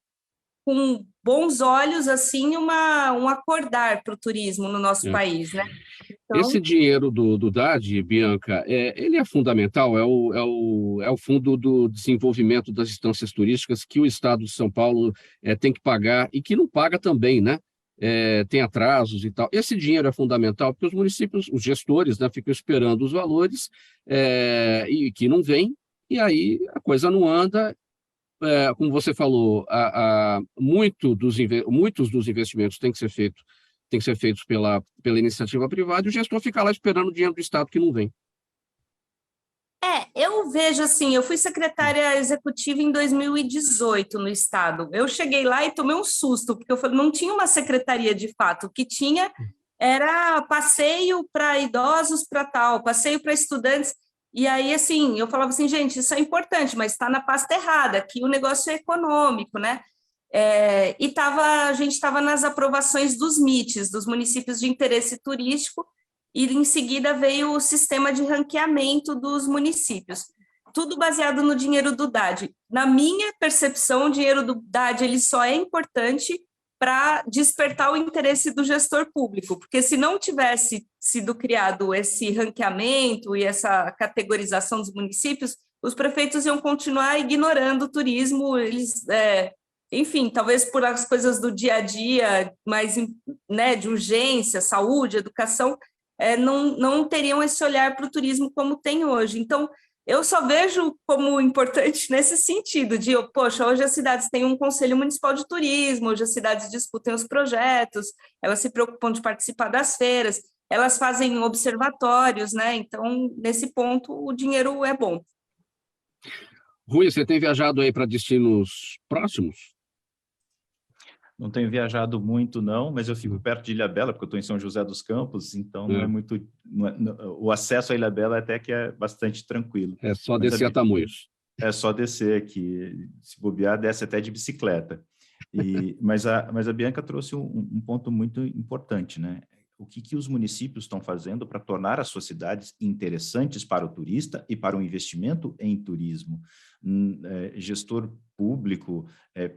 com bons olhos, assim, um acordar para o turismo no nosso país, né? Então, esse dinheiro do DAD, Bianca, ele é fundamental, é o Fundo do Desenvolvimento das Instâncias Turísticas que o Estado de São Paulo tem que pagar e que não paga também, né? Tem atrasos e tal. Esse dinheiro é fundamental porque os municípios, os gestores, né, ficam esperando os valores e que não vem, e aí a coisa não anda. Como você falou, muitos dos investimentos têm que ser feitos pela iniciativa privada, e o gestor fica lá esperando o dinheiro do Estado que não vem. eu vejo assim, eu fui secretária executiva em 2018 no Estado. Eu cheguei lá e tomei um susto, porque eu falei, não tinha uma secretaria de fato, o que tinha era passeio para idosos para tal, passeio para estudantes. E aí, assim, eu falava assim, gente, isso é importante, mas está na pasta errada, aqui o negócio é econômico, né? E a gente estava nas aprovações dos MITs, dos municípios de interesse turístico, e em seguida veio o sistema de ranqueamento dos municípios. Tudo baseado no dinheiro do DAD. Na minha percepção, o dinheiro do DAD ele só é importante para despertar o interesse do gestor público, porque se não tivesse sido criado esse ranqueamento e essa categorização dos municípios, os prefeitos iam continuar ignorando o turismo, eles, enfim, talvez por as coisas do dia a dia, mais, né, de urgência, saúde, educação, não teriam esse olhar para o turismo como tem hoje. Então, eu só vejo como importante nesse sentido, de, poxa, hoje as cidades têm um conselho municipal de turismo, hoje as cidades discutem os projetos, elas se preocupam de participar das feiras, elas fazem observatórios, né? Então, nesse ponto, o dinheiro é bom. Rui, você tem viajado aí para destinos próximos? Não tenho viajado muito, não, mas eu fico perto de Ilhabela, porque eu estou em São José dos Campos, então não é muito... o acesso a Ilhabela até que é bastante tranquilo. É só descer a Tamoios. É só descer aqui, se bobear, desce até de bicicleta. Mas a Bianca trouxe um ponto muito importante, né? O que os municípios estão fazendo para tornar as suas cidades interessantes para o turista e para o investimento em turismo. Gestor público,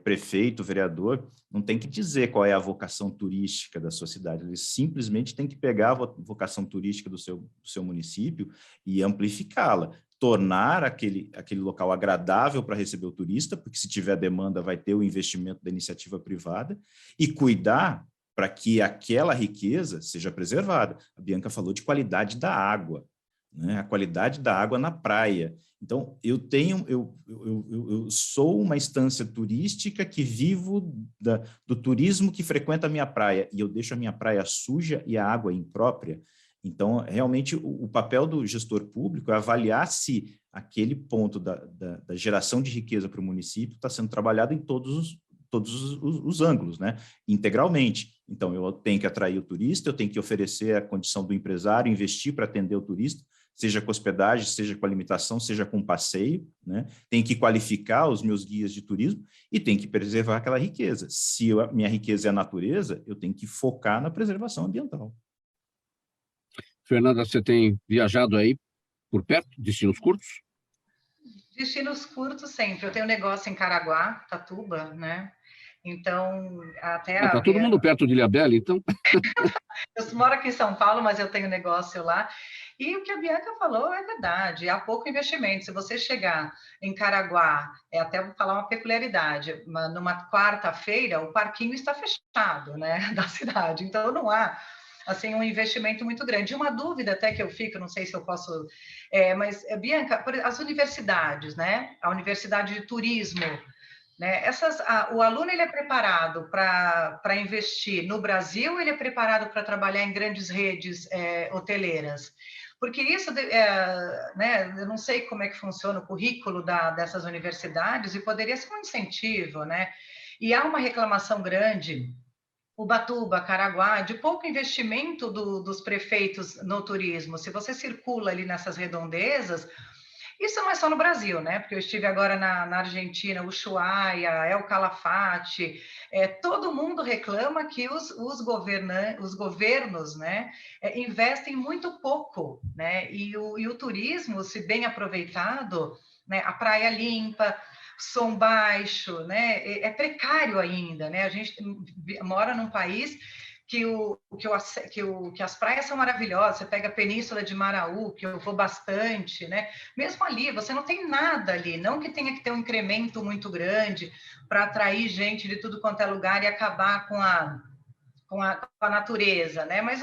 prefeito, vereador, não tem que dizer qual é a vocação turística da sua cidade, eles simplesmente têm que pegar a vocação turística do seu município e amplificá-la, tornar aquele local agradável para receber o turista, porque se tiver demanda vai ter o investimento da iniciativa privada, e cuidar para que aquela riqueza seja preservada. A Bianca falou de qualidade da água, né? A qualidade da água na praia. Então, eu sou uma instância turística que vivo do turismo que frequenta a minha praia, e eu deixo a minha praia suja e a água imprópria. Então, realmente, o papel do gestor público é avaliar se aquele ponto da geração de riqueza para o município está sendo trabalhado em todos os ângulos, né? Integralmente. Então, eu tenho que atrair o turista, eu tenho que oferecer a condição do empresário, investir para atender o turista, seja com hospedagem, seja com alimentação, seja com passeio, né? Tem que qualificar os meus guias de turismo e tem que preservar aquela riqueza. Se a minha riqueza é a natureza, eu tenho que focar na preservação ambiental. Fernanda, você tem viajado aí por perto, destinos curtos? Destinos curtos sempre. Eu tenho um negócio em Caraguá, Tatuba, né? Então, até... Está todo mundo perto de Ilhabela, então? Eu moro aqui em São Paulo, mas eu tenho negócio lá. E o que a Bianca falou é verdade, há pouco investimento. Se você chegar em Caraguá, até vou falar uma peculiaridade, numa quarta-feira, o parquinho está fechado, né, da cidade. Então, não há assim, um investimento muito grande. Uma dúvida até que eu fico, não sei se eu posso... mas, Bianca, as universidades, né? A Universidade de Turismo, né? O aluno ele é preparado para investir no Brasil, ele é preparado para trabalhar em grandes redes hoteleiras? Porque isso, né, eu não sei como é que funciona o currículo dessas universidades, e poderia ser um incentivo, né? E há uma reclamação grande, Ubatuba, Caraguá, de pouco investimento dos prefeitos no turismo. Se você circula ali nessas redondezas, Isso não é só no Brasil, né? Porque eu estive agora na Argentina, Ushuaia, El Calafate, todo mundo reclama que os governos, né, investem muito pouco, né? E o turismo, se bem aproveitado, né, a praia limpa, som baixo, né? É precário ainda, né? A gente mora num país que as praias são maravilhosas. Você pega a Península de Maraú, que eu vou bastante, né? Mesmo ali, você não tem nada ali, não que tenha que ter um incremento muito grande para atrair gente de tudo quanto é lugar e acabar com a natureza, né? Mas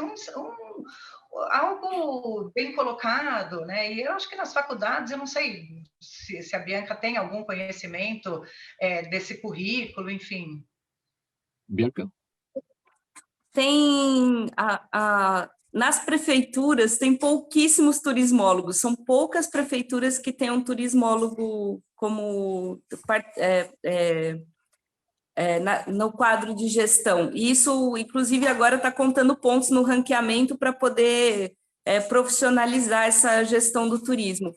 algo bem colocado, né? E eu acho que nas faculdades, eu não sei se a Bianca tem algum conhecimento desse currículo, enfim. Bianca? Tem nas prefeituras tem pouquíssimos turismólogos, são poucas prefeituras que têm um turismólogo como no quadro de gestão. E isso, inclusive, agora está contando pontos no ranqueamento para poder profissionalizar essa gestão do turismo.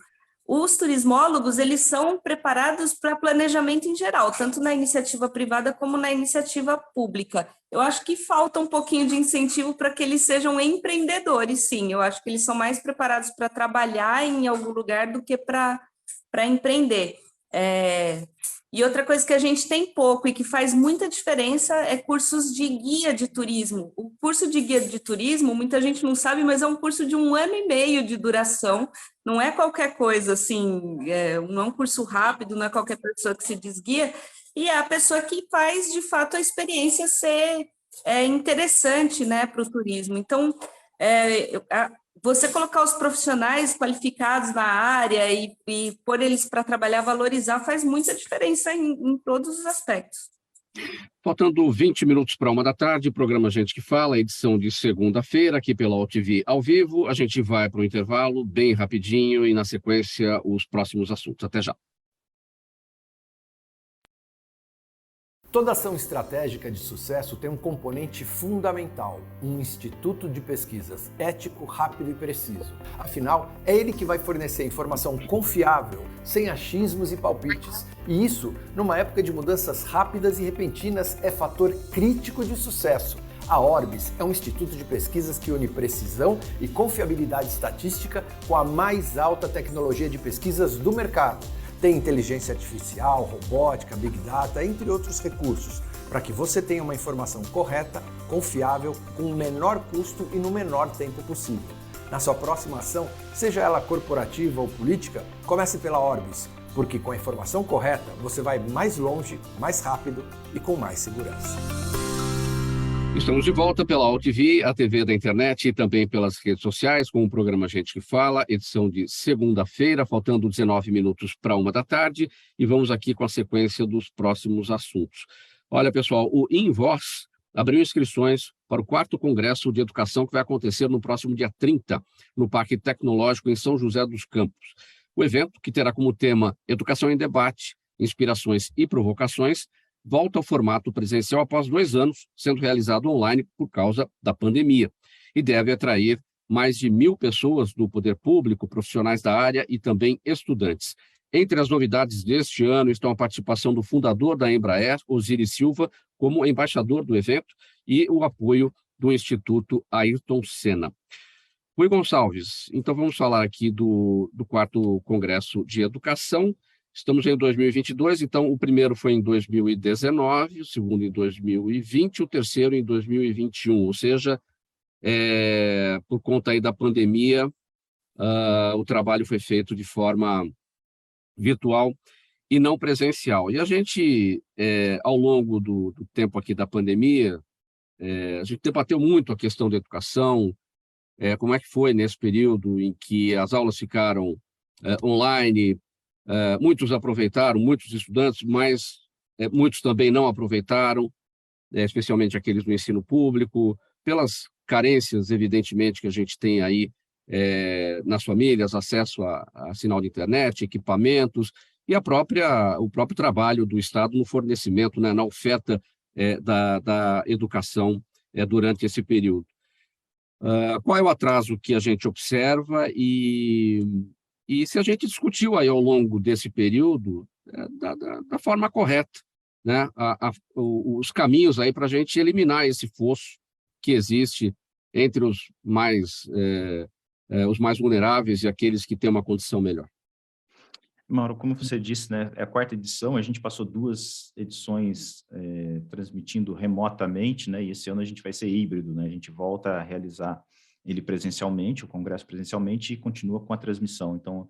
Os turismólogos, eles são preparados para planejamento em geral, tanto na iniciativa privada como na iniciativa pública. Eu acho que falta um pouquinho de incentivo para que eles sejam empreendedores, sim. Eu acho que eles são mais preparados para trabalhar em algum lugar do que para empreender. E outra coisa que a gente tem pouco e que faz muita diferença é cursos de guia de turismo. O curso de guia de turismo, muita gente não sabe, mas é um curso de 1 ano e meio de duração, não é qualquer coisa assim, não é um curso rápido, não é qualquer pessoa que se diz guia, e é a pessoa que faz, de fato, a experiência ser interessante, né, para o turismo. Então, você colocar os profissionais qualificados na área e pôr eles para trabalhar, valorizar, faz muita diferença em todos os aspectos. Faltando 20 minutos para 13h, programa Gente que Fala, edição de segunda-feira, aqui pela UTV ao vivo. A gente vai para o intervalo bem rapidinho e, na sequência, os próximos assuntos. Até já. Toda ação estratégica de sucesso tem um componente fundamental, um instituto de pesquisas ético, rápido e preciso. Afinal, é ele que vai fornecer informação confiável, sem achismos e palpites. E isso, numa época de mudanças rápidas e repentinas, é fator crítico de sucesso. A Orbis é um instituto de pesquisas que une precisão e confiabilidade estatística com a mais alta tecnologia de pesquisas do mercado. Tem inteligência artificial, robótica, big data, entre outros recursos, para que você tenha uma informação correta, confiável, com o menor custo e no menor tempo possível. Na sua próxima ação, seja ela corporativa ou política, comece pela Orbis, porque com a informação correta você vai mais longe, mais rápido e com mais segurança. Estamos de volta pela UTV, a TV da internet e também pelas redes sociais com o programa Gente que Fala, edição de segunda-feira, faltando 19 minutos para 13h, e vamos aqui com a sequência dos próximos assuntos. Olha, pessoal, o InVoz abriu inscrições para o 4º Congresso de Educação que vai acontecer no próximo dia 30, no Parque Tecnológico em São José dos Campos. O evento, que terá como tema Educação em Debate, Inspirações e Provocações, volta ao formato presencial após 2 anos, sendo realizado online por causa da pandemia, e deve atrair mais de 1.000 pessoas do poder público, profissionais da área e também estudantes. Entre as novidades deste ano estão a participação do fundador da Embraer, Osiris Silva, como embaixador do evento, e o apoio do Instituto Ayrton Senna. Rui Gonçalves, então vamos falar aqui do 4º Congresso de Educação. Estamos em 2022, então o primeiro foi em 2019, o segundo em 2020, o terceiro em 2021, ou seja, por conta aí da pandemia, o trabalho foi feito de forma virtual e não presencial. E a gente, ao longo do tempo aqui da pandemia, a gente debateu muito a questão da educação, como é que foi nesse período em que as aulas ficaram online. Muitos aproveitaram, muitos estudantes, mas muitos também não aproveitaram, especialmente aqueles do ensino público, pelas carências, evidentemente, que a gente tem aí nas famílias, acesso a sinal de internet, equipamentos, e o próprio trabalho do Estado no fornecimento, né, na oferta da educação durante esse período. Qual é o atraso que a gente observa e E se a gente discutiu aí ao longo desse período da forma correta, né? Os caminhos aí para a gente eliminar esse fosso que existe entre os mais vulneráveis e aqueles que têm uma condição melhor. Mauro, como você disse, né, é a 4ª edição, a gente passou 2 edições transmitindo remotamente, né, e esse ano a gente vai ser híbrido, né, a gente volta a realizar ele presencialmente, o congresso presencialmente, e continua com a transmissão. Então,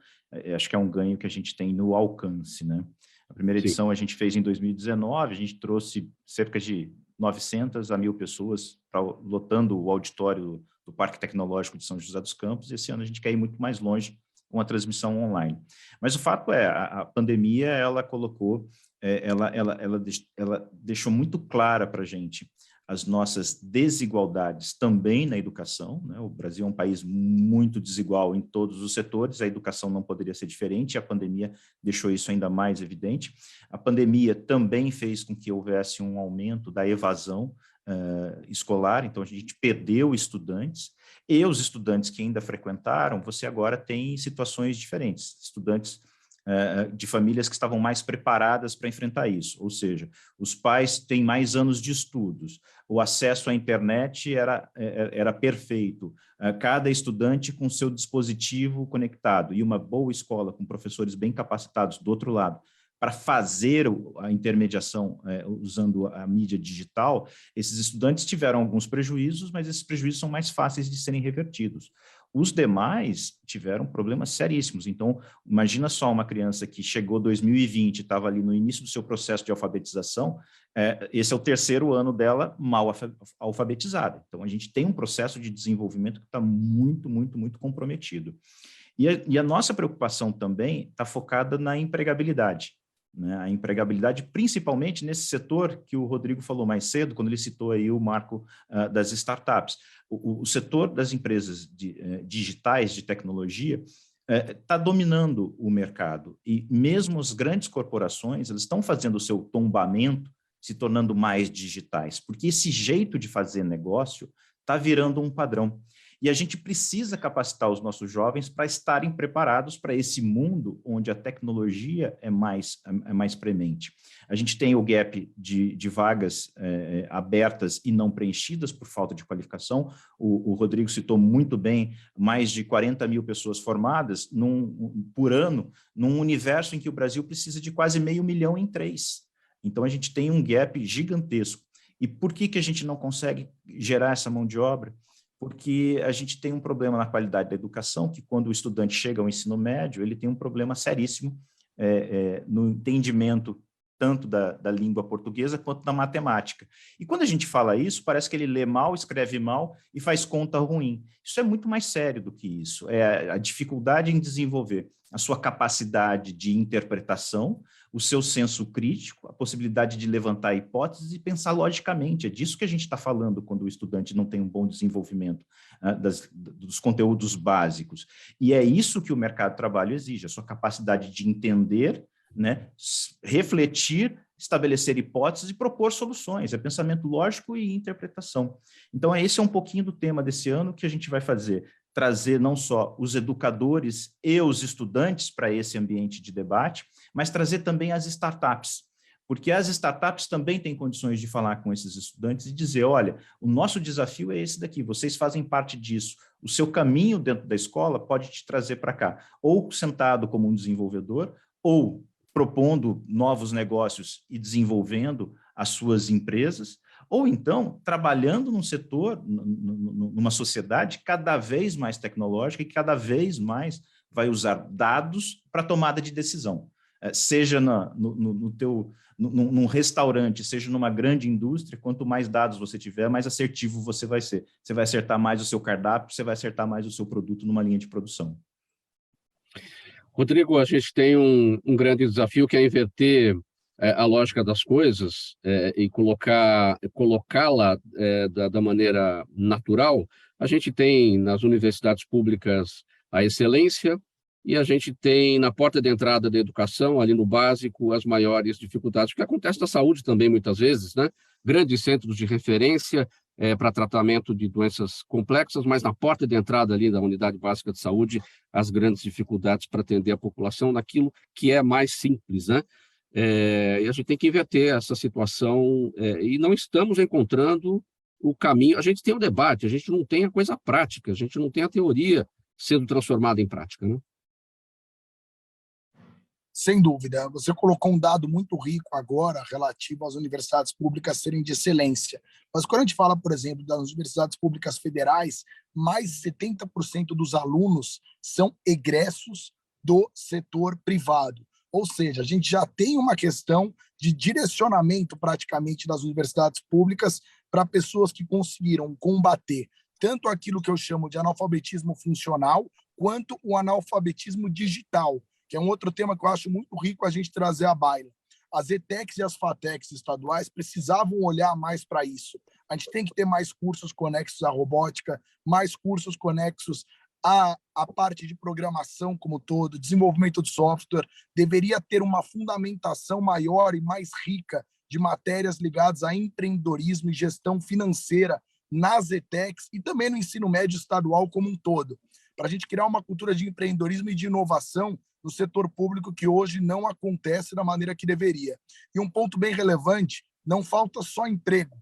acho que é um ganho que a gente tem no alcance, né. A primeira edição a gente fez em 2019, a gente trouxe cerca de 900 a 1.000 pessoas, lotando o auditório do Parque Tecnológico de São José dos Campos, e esse ano a gente quer ir muito mais longe com a transmissão online. Mas o fato é, a pandemia, ela colocou, ela deixou muito clara para a gente as nossas desigualdades também na educação, né? O Brasil é um país muito desigual em todos os setores, a educação não poderia ser diferente, a pandemia deixou isso ainda mais evidente. A pandemia também fez com que houvesse um aumento da evasão escolar, então a gente perdeu estudantes, e os estudantes que ainda frequentaram, você agora tem situações diferentes, estudantes de famílias que estavam mais preparadas para enfrentar isso, ou seja, os pais têm mais anos de estudos, o acesso à internet era perfeito, cada estudante com seu dispositivo conectado, e uma boa escola com professores bem capacitados do outro lado, para fazer a intermediação usando a mídia digital, esses estudantes tiveram alguns prejuízos, mas esses prejuízos são mais fáceis de serem revertidos. Os demais tiveram problemas seríssimos. Então, imagina só uma criança que chegou em 2020, estava ali no início do seu processo de alfabetização, esse é o 3º ano dela mal alfabetizada. Então, a gente tem um processo de desenvolvimento que está muito, muito, muito comprometido. E a nossa preocupação também está focada na empregabilidade, né? A empregabilidade principalmente nesse setor que o Rodrigo falou mais cedo, quando ele citou aí o marco das startups. O setor das empresas digitais de tecnologia está dominando o mercado, e mesmo as grandes corporações, elas estão fazendo o seu tombamento, se tornando mais digitais, porque esse jeito de fazer negócio está virando um padrão. E a gente precisa capacitar os nossos jovens para estarem preparados para esse mundo onde a tecnologia é mais premente. A gente tem o gap de vagas abertas e não preenchidas por falta de qualificação. O Rodrigo citou muito bem, mais de 40.000 pessoas formadas por ano, num universo em que o Brasil precisa de quase 500 mil em 3. Então, a gente tem um gap gigantesco. E por que a gente não consegue gerar essa mão de obra? Porque a gente tem um problema na qualidade da educação, que quando o estudante chega ao ensino médio, ele tem um problema seríssimo no entendimento tanto da língua portuguesa quanto da matemática. E quando a gente fala isso, parece que ele lê mal, escreve mal e faz conta ruim. Isso é muito mais sério do que isso. É a dificuldade em desenvolver a sua capacidade de interpretação, o seu senso crítico, a possibilidade de levantar hipóteses e pensar logicamente. É disso que a gente está falando quando o estudante não tem um bom desenvolvimento dos conteúdos básicos. E é isso que o mercado de trabalho exige, a sua capacidade de entender, né, refletir, estabelecer hipóteses e propor soluções. É pensamento lógico e interpretação. Então, esse é um pouquinho do tema desse ano que a gente vai fazer. Trazer não só os educadores e os estudantes para esse ambiente de debate, mas trazer também as startups, porque as startups também têm condições de falar com esses estudantes e dizer, olha, o nosso desafio é esse daqui, vocês fazem parte disso, o seu caminho dentro da escola pode te trazer para cá, ou sentado como um desenvolvedor, ou propondo novos negócios e desenvolvendo as suas empresas, ou então trabalhando num setor, numa sociedade cada vez mais tecnológica e cada vez mais vai usar dados para tomada de decisão. Seja num restaurante, seja numa grande indústria, quanto mais dados você tiver, mais assertivo você vai ser. Você vai acertar mais o seu cardápio, você vai acertar mais o seu produto numa linha de produção. Rodrigo, a gente tem um grande desafio que é inverter a lógica das coisas e colocá-la da maneira natural. A gente tem nas universidades públicas a excelência e a gente tem na porta de entrada da educação, ali no básico, as maiores dificuldades, o que acontece na saúde também muitas vezes, né? Grandes centros de referência para tratamento de doenças complexas, mas na porta de entrada ali da unidade básica de saúde, as grandes dificuldades para atender a população naquilo que é mais simples, né? E a gente tem que inverter essa situação, e não estamos encontrando o caminho. A gente tem o debate, a gente não tem a coisa prática, a gente não tem a teoria sendo transformada em prática, né? Sem dúvida. Você colocou um dado muito rico agora relativo às universidades públicas serem de excelência. Mas quando a gente fala, por exemplo, das universidades públicas federais, mais de 70% dos alunos são egressos do setor privado. Ou seja, a gente já tem uma questão de direcionamento praticamente das universidades públicas para pessoas que conseguiram combater tanto aquilo que eu chamo de analfabetismo funcional, quanto o analfabetismo digital, que é um outro tema que eu acho muito rico a gente trazer à baila. As ETECs e as FATECs estaduais precisavam olhar mais para isso. A gente tem que ter mais cursos conexos à robótica, mais cursos conexos à parte de programação como todo, desenvolvimento de software. Deveria ter uma fundamentação maior e mais rica de matérias ligadas a empreendedorismo e gestão financeira nas ETECs e também no ensino médio estadual como um todo, para a gente criar uma cultura de empreendedorismo e de inovação no setor público que hoje não acontece da maneira que deveria. E um ponto bem relevante, não falta só emprego,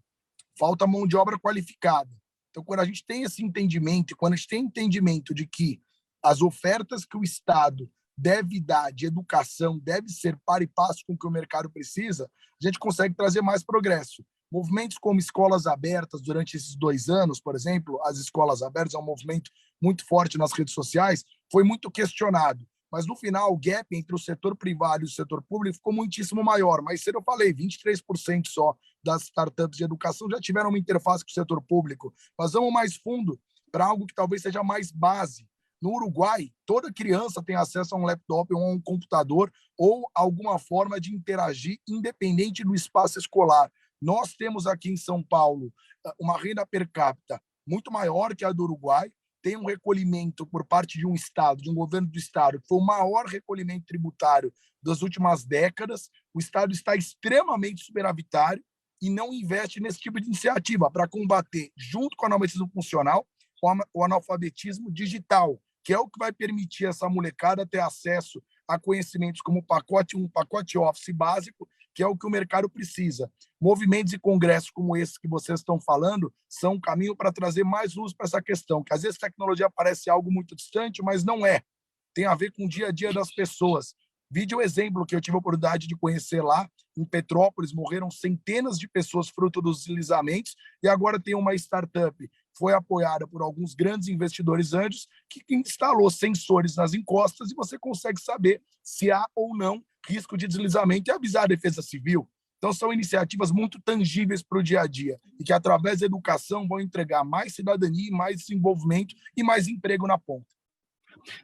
falta mão de obra qualificada. Então, quando a gente tem esse entendimento, quando a gente tem entendimento de que as ofertas que o Estado deve dar de educação deve ser par e passo com o que o mercado precisa, a gente consegue trazer mais progresso. Movimentos como escolas abertas durante esses 2 anos, por exemplo, as escolas abertas é um movimento muito forte nas redes sociais, foi muito questionado. Mas, no final, o gap entre o setor privado e o setor público ficou muitíssimo maior. Mais cedo eu falei, 23% só das startups de educação já tiveram uma interface com o setor público. Mas vamos mais fundo para algo que talvez seja mais base. No Uruguai, toda criança tem acesso a um laptop ou a um computador ou alguma forma de interagir independente do espaço escolar. Nós temos aqui em São Paulo uma renda per capita muito maior que a do Uruguai, tem um recolhimento por parte de um Estado, de um governo do Estado, que foi o maior recolhimento tributário das últimas décadas. O Estado está extremamente superavitário e não investe nesse tipo de iniciativa para combater, junto com o analfabetismo funcional, o analfabetismo digital, que é o que vai permitir essa molecada ter acesso a conhecimentos como pacote 1, pacote Office básico, que é o que o mercado precisa. Movimentos e congressos como esse que vocês estão falando são um caminho para trazer mais luz para essa questão, que às vezes a tecnologia parece algo muito distante, mas não é. Tem a ver com o dia a dia das pessoas. Vídeo exemplo que eu tive a oportunidade de conhecer lá, em Petrópolis, morreram centenas de pessoas fruto dos deslizamentos, e agora tem uma startup, foi apoiada por alguns grandes investidores anjos, que instalou sensores nas encostas e você consegue saber se há ou não risco de deslizamento e avisar a Defesa Civil. Então, são iniciativas muito tangíveis para o dia a dia e que, através da educação, vão entregar mais cidadania, mais desenvolvimento e mais emprego na ponta.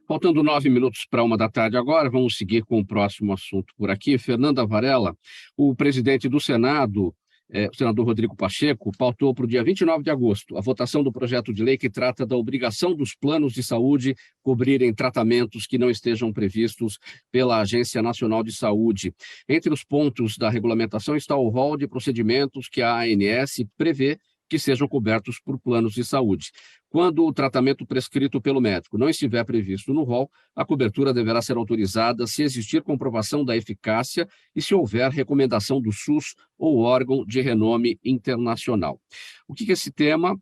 Faltando 9 minutos para 13h agora, vamos seguir com o próximo assunto por aqui. Fernanda Varela, o presidente do Senado, o senador Rodrigo Pacheco, pautou para o dia 29 de agosto a votação do projeto de lei que trata da obrigação dos planos de saúde cobrirem tratamentos que não estejam previstos pela Agência Nacional de Saúde. Entre os pontos da regulamentação está o rol de procedimentos que a ANS prevê que sejam cobertos por planos de saúde. Quando o tratamento prescrito pelo médico não estiver previsto no rol, a cobertura deverá ser autorizada se existir comprovação da eficácia e se houver recomendação do SUS ou órgão de renome internacional. O que é esse tema?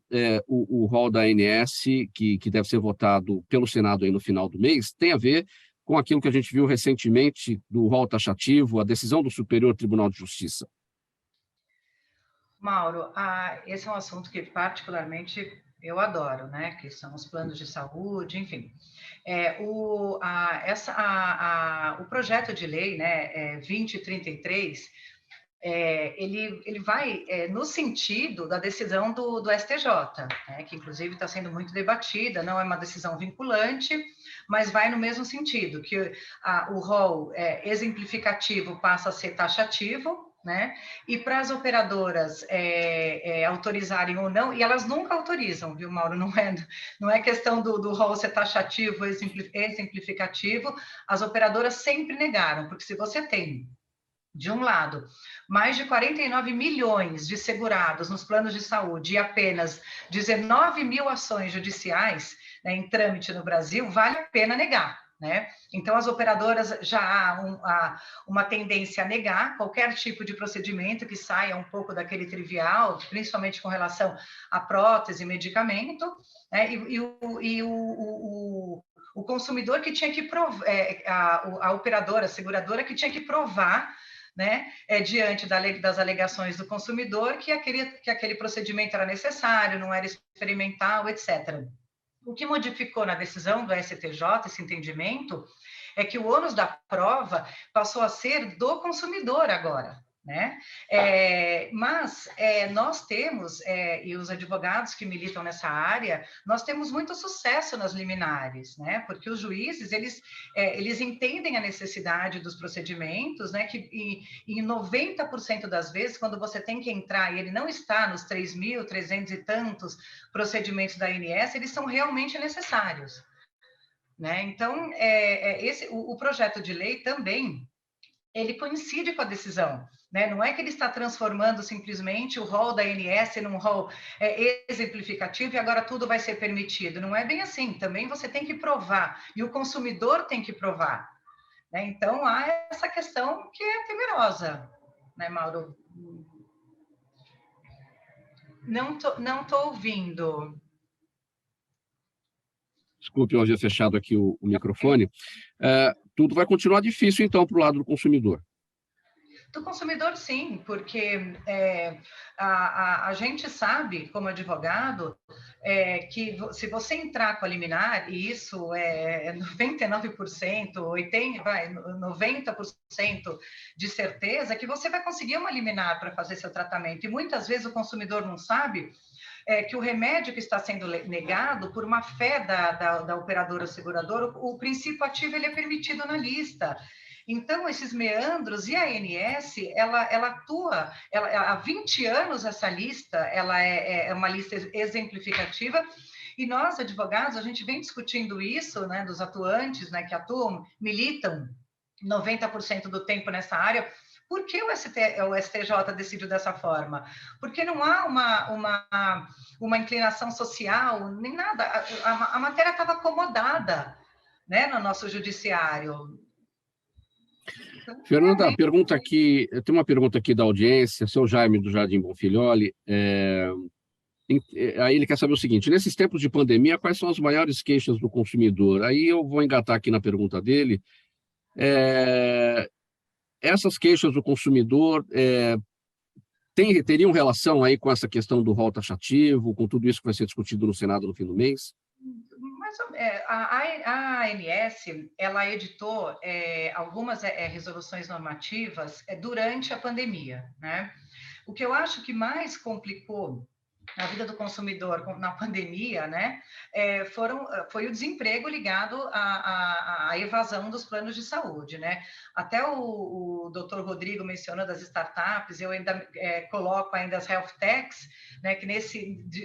O rol da ANS, que deve ser votado pelo Senado aí no final do mês, tem a ver com aquilo que a gente viu recentemente do rol taxativo, a decisão do Superior Tribunal de Justiça. Mauro, esse é um assunto que particularmente eu adoro, né? Que são os planos de saúde, enfim. O projeto de lei, né, 2033, ele vai no sentido da decisão do STJ, né, que inclusive está sendo muito debatida, não é uma decisão vinculante, mas vai no mesmo sentido, que o rol exemplificativo passa a ser taxativo, né? E para as operadoras autorizarem ou não, e elas nunca autorizam, viu, Mauro? Não é questão do rol ser taxativo, exemplificativo, as operadoras sempre negaram, porque se você tem De um lado, mais de 49 milhões de segurados nos planos de saúde e apenas 19 mil ações judiciais, né, em trâmite no Brasil, vale a pena negar, né? Então, as operadoras já há uma tendência a negar qualquer tipo de procedimento que saia um pouco daquele trivial, principalmente com relação à prótese e medicamento, né? O consumidor que tinha que provar, a operadora, a seguradora que tinha que provar, né, diante das alegações do consumidor que aquele procedimento era necessário, não era experimental, etc. O que modificou na decisão do STJ, esse entendimento, é que o ônus da prova passou a ser do consumidor agora, né? Mas nós temos, e os advogados que militam nessa área, nós temos muito sucesso nas liminares, né? Porque os juízes, eles entendem a necessidade dos procedimentos, né? Que em 90% das vezes, quando você tem que entrar e ele não está nos 3.300 e tantos procedimentos da ANS, eles são realmente necessários, né? Então, o projeto de lei também, ele coincide com a decisão, né? Não é que ele está transformando simplesmente o rol da ANS num rol exemplificativo e agora tudo vai ser permitido. Não é bem assim. Também você tem que provar e o consumidor tem que provar, né? Então, há essa questão que é temerosa, né, Mauro? Não tô ouvindo. Desculpe, eu havia fechado aqui o microfone. Tudo vai continuar difícil, então, para o lado do consumidor. Do consumidor, sim, porque a gente sabe, como advogado, que se você entrar com a liminar, e isso é 99%, 90% de certeza, que você vai conseguir uma liminar para fazer seu tratamento. E muitas vezes o consumidor não sabe que o remédio que está sendo negado, por uma fé da operadora seguradora, o princípio ativo ele é permitido na lista. Então, esses meandros, e a ANS, ela atua, há 20 anos essa lista, ela é uma lista exemplificativa, e nós, advogados, a gente vem discutindo isso, né, dos atuantes, né, que atuam, militam 90% do tempo nessa área. Por que o STJ decidiu dessa forma? Porque não há uma inclinação social, nem nada. A matéria estava acomodada, né, no nosso judiciário. Fernanda, tem uma pergunta aqui da audiência, seu Jaime do Jardim Bonfilholi. Aí ele quer saber o seguinte: nesses tempos de pandemia, quais são as maiores queixas do consumidor? Aí eu vou engatar aqui na pergunta dele. Essas queixas do consumidor teriam relação aí com essa questão do rol taxativo, com tudo isso que vai ser discutido no Senado no fim do mês? Mas a ANS, ela editou algumas resoluções normativas durante a pandemia, né? O que eu acho que mais complicou a vida do consumidor na pandemia, né, foi o desemprego ligado à evasão dos planos de saúde, né? Até o doutor Rodrigo mencionou das startups, eu ainda coloco ainda as health techs, né, que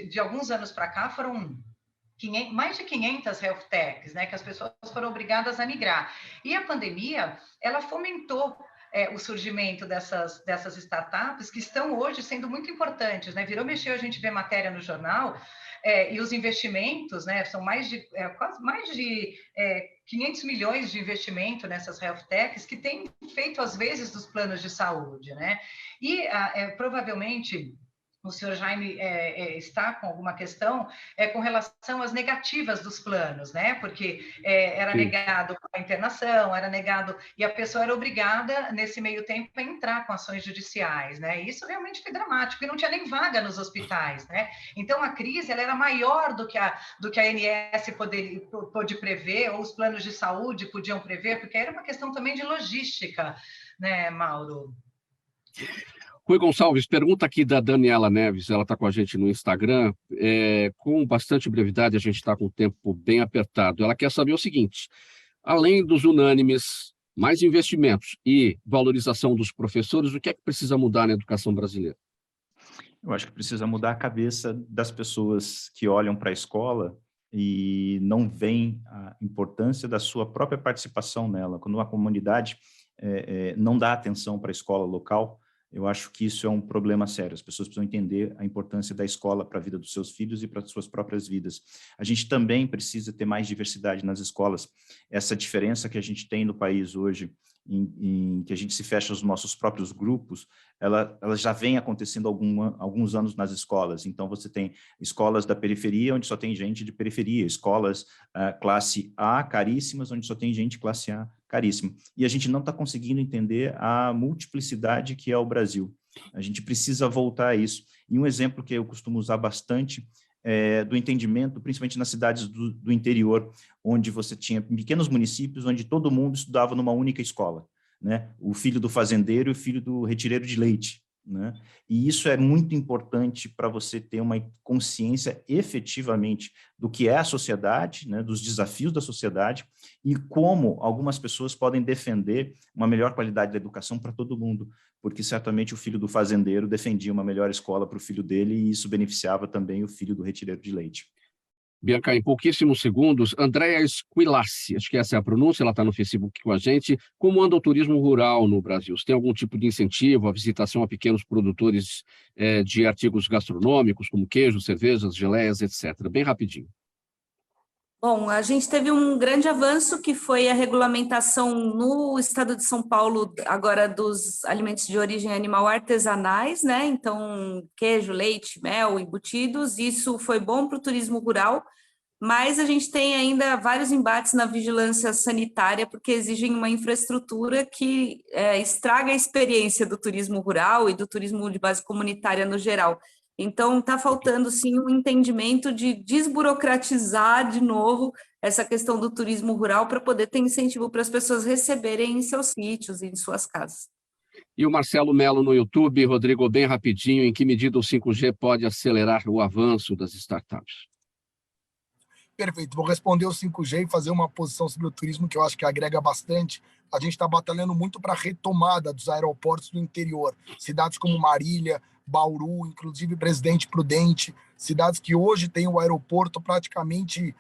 de alguns anos para cá foram mais de 500 health techs, né, que as pessoas foram obrigadas a migrar. E a pandemia, ela fomentou o surgimento dessas startups que estão hoje sendo muito importantes, né? Virou mexer, a gente vê matéria no jornal, e os investimentos, né? São quase mais de 500 milhões de investimento nessas health techs que têm feito, às vezes, dos planos de saúde, né? E provavelmente o senhor Jaime está com alguma questão com relação às negativas dos planos, né? Porque era negado a internação, era negado, e a pessoa era obrigada, nesse meio tempo, a entrar com ações judiciais, né? E isso realmente foi dramático, porque não tinha nem vaga nos hospitais, né? Então, a crise ela era maior do que a ANS pôde prever, ou os planos de saúde podiam prever, porque era uma questão também de logística, né, Mauro? Rui Gonçalves, pergunta aqui da Daniela Neves, ela está com a gente no Instagram, com bastante brevidade, a gente está com o tempo bem apertado. Ela quer saber o seguinte: além dos unânimes, mais investimentos e valorização dos professores, o que é que precisa mudar na educação brasileira? Eu acho que precisa mudar a cabeça das pessoas que olham para a escola e não veem a importância da sua própria participação nela. Quando uma comunidade não dá atenção para a escola local, eu acho que isso é um problema sério. As pessoas precisam entender a importância da escola para a vida dos seus filhos e para as suas próprias vidas. A gente também precisa ter mais diversidade nas escolas. Essa diferença que a gente tem no país hoje, em que a gente se fecha os nossos próprios grupos, ela já vem acontecendo há alguns anos nas escolas. Então, você tem escolas da periferia, onde só tem gente de periferia, escolas classe A, caríssimas, onde só tem gente classe A, caríssima. E a gente não está conseguindo entender a multiplicidade que é o Brasil. A gente precisa voltar a isso. E um exemplo que eu costumo usar bastante do entendimento, principalmente nas cidades do interior, onde você tinha pequenos municípios, onde todo mundo estudava numa única escola, né? O filho do fazendeiro e o filho do retireiro de leite, né? E isso é muito importante para você ter uma consciência efetivamente do que é a sociedade, né? Dos desafios da sociedade e como algumas pessoas podem defender uma melhor qualidade da educação para todo mundo, porque certamente o filho do fazendeiro defendia uma melhor escola para o filho dele e isso beneficiava também o filho do retireiro de leite. Bianca, em pouquíssimos segundos, Andréa Squilassi, acho que essa é a pronúncia, ela está no Facebook com a gente. Como anda o turismo rural no Brasil? Você tem algum tipo de incentivo à visitação a pequenos produtores de artigos gastronômicos, como queijos, cervejas, geleias, etc.? Bem rapidinho. Bom, a gente teve um grande avanço que foi a regulamentação no estado de São Paulo, agora dos alimentos de origem animal artesanais, né? Então, queijo, leite, mel, embutidos, isso foi bom para o turismo rural, mas a gente tem ainda vários embates na vigilância sanitária, porque exigem uma infraestrutura que estraga a experiência do turismo rural e do turismo de base comunitária no geral. Então, está faltando, sim, um entendimento de desburocratizar de novo essa questão do turismo rural para poder ter incentivo para as pessoas receberem em seus sítios e em suas casas. E o Marcelo Melo no YouTube, Rodrigo, bem rapidinho, em que medida o 5G pode acelerar o avanço das startups? Perfeito, vou responder o 5G e fazer uma posição sobre o turismo que eu acho que agrega bastante. A gente está batalhando muito para a retomada dos aeroportos do interior, cidades como Marília, Bauru, inclusive Presidente Prudente, cidades que hoje têm o aeroporto praticamente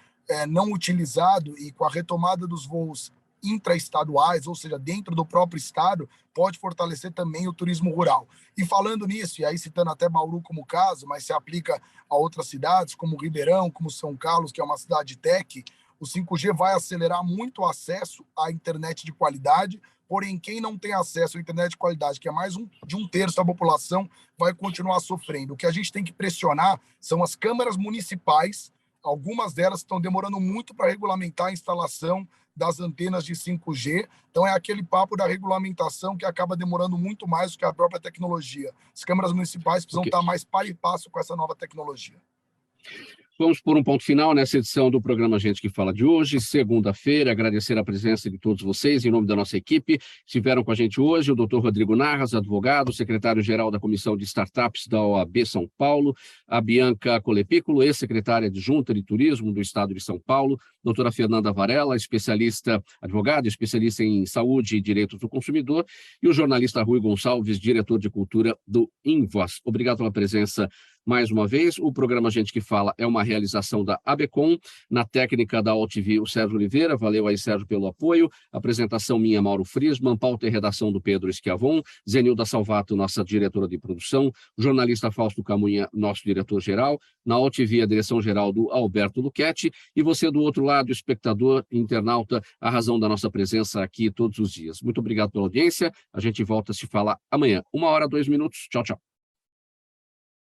não utilizado e com a retomada dos voos intraestaduais, ou seja, dentro do próprio estado, pode fortalecer também o turismo rural. E falando nisso, e aí citando até Bauru como caso, mas se aplica a outras cidades, como Ribeirão, como São Carlos, que é uma cidade tech, o 5G vai acelerar muito o acesso à internet de qualidade, porém, quem não tem acesso à internet de qualidade, que é mais de um terço da população, vai continuar sofrendo. O que a gente tem que pressionar são as câmaras municipais, algumas delas estão demorando muito para regulamentar a instalação das antenas de 5G, então é aquele papo da regulamentação que acaba demorando muito mais do que a própria tecnologia. As câmaras municipais precisam estar mais par e passo com essa nova tecnologia. Vamos por um ponto final nessa edição do programa Gente que Fala de hoje, segunda-feira. Agradecer a presença de todos vocês, em nome da nossa equipe. Estiveram com a gente hoje o Dr. Rodrigo Narras, advogado, secretário-geral da Comissão de Startups da OAB São Paulo, a Bianca Colepículo, ex-secretária adjunta de Turismo do Estado de São Paulo, doutora Fernanda Varela, advogada, especialista em saúde e direitos do consumidor, e o jornalista Rui Gonçalves, diretor de cultura do Invoz. Obrigado pela presença mais uma vez. O programa Gente que Fala é uma realização da ABCom, na técnica da AltV, o Sérgio Oliveira. Valeu aí, Sérgio, pelo apoio. Apresentação minha, Mauro Friesman, pauta e redação do Pedro Schiavon, Zenilda Salvato, nossa diretora de produção, o jornalista Fausto Camunha, nosso diretor-geral, na AltV, a direção-geral do Alberto Luchetti, e você do outro lado, espectador, internauta, a razão da nossa presença aqui todos os dias. Muito obrigado pela audiência. A gente volta a se falar amanhã. 1h, 2 minutos. Tchau, tchau.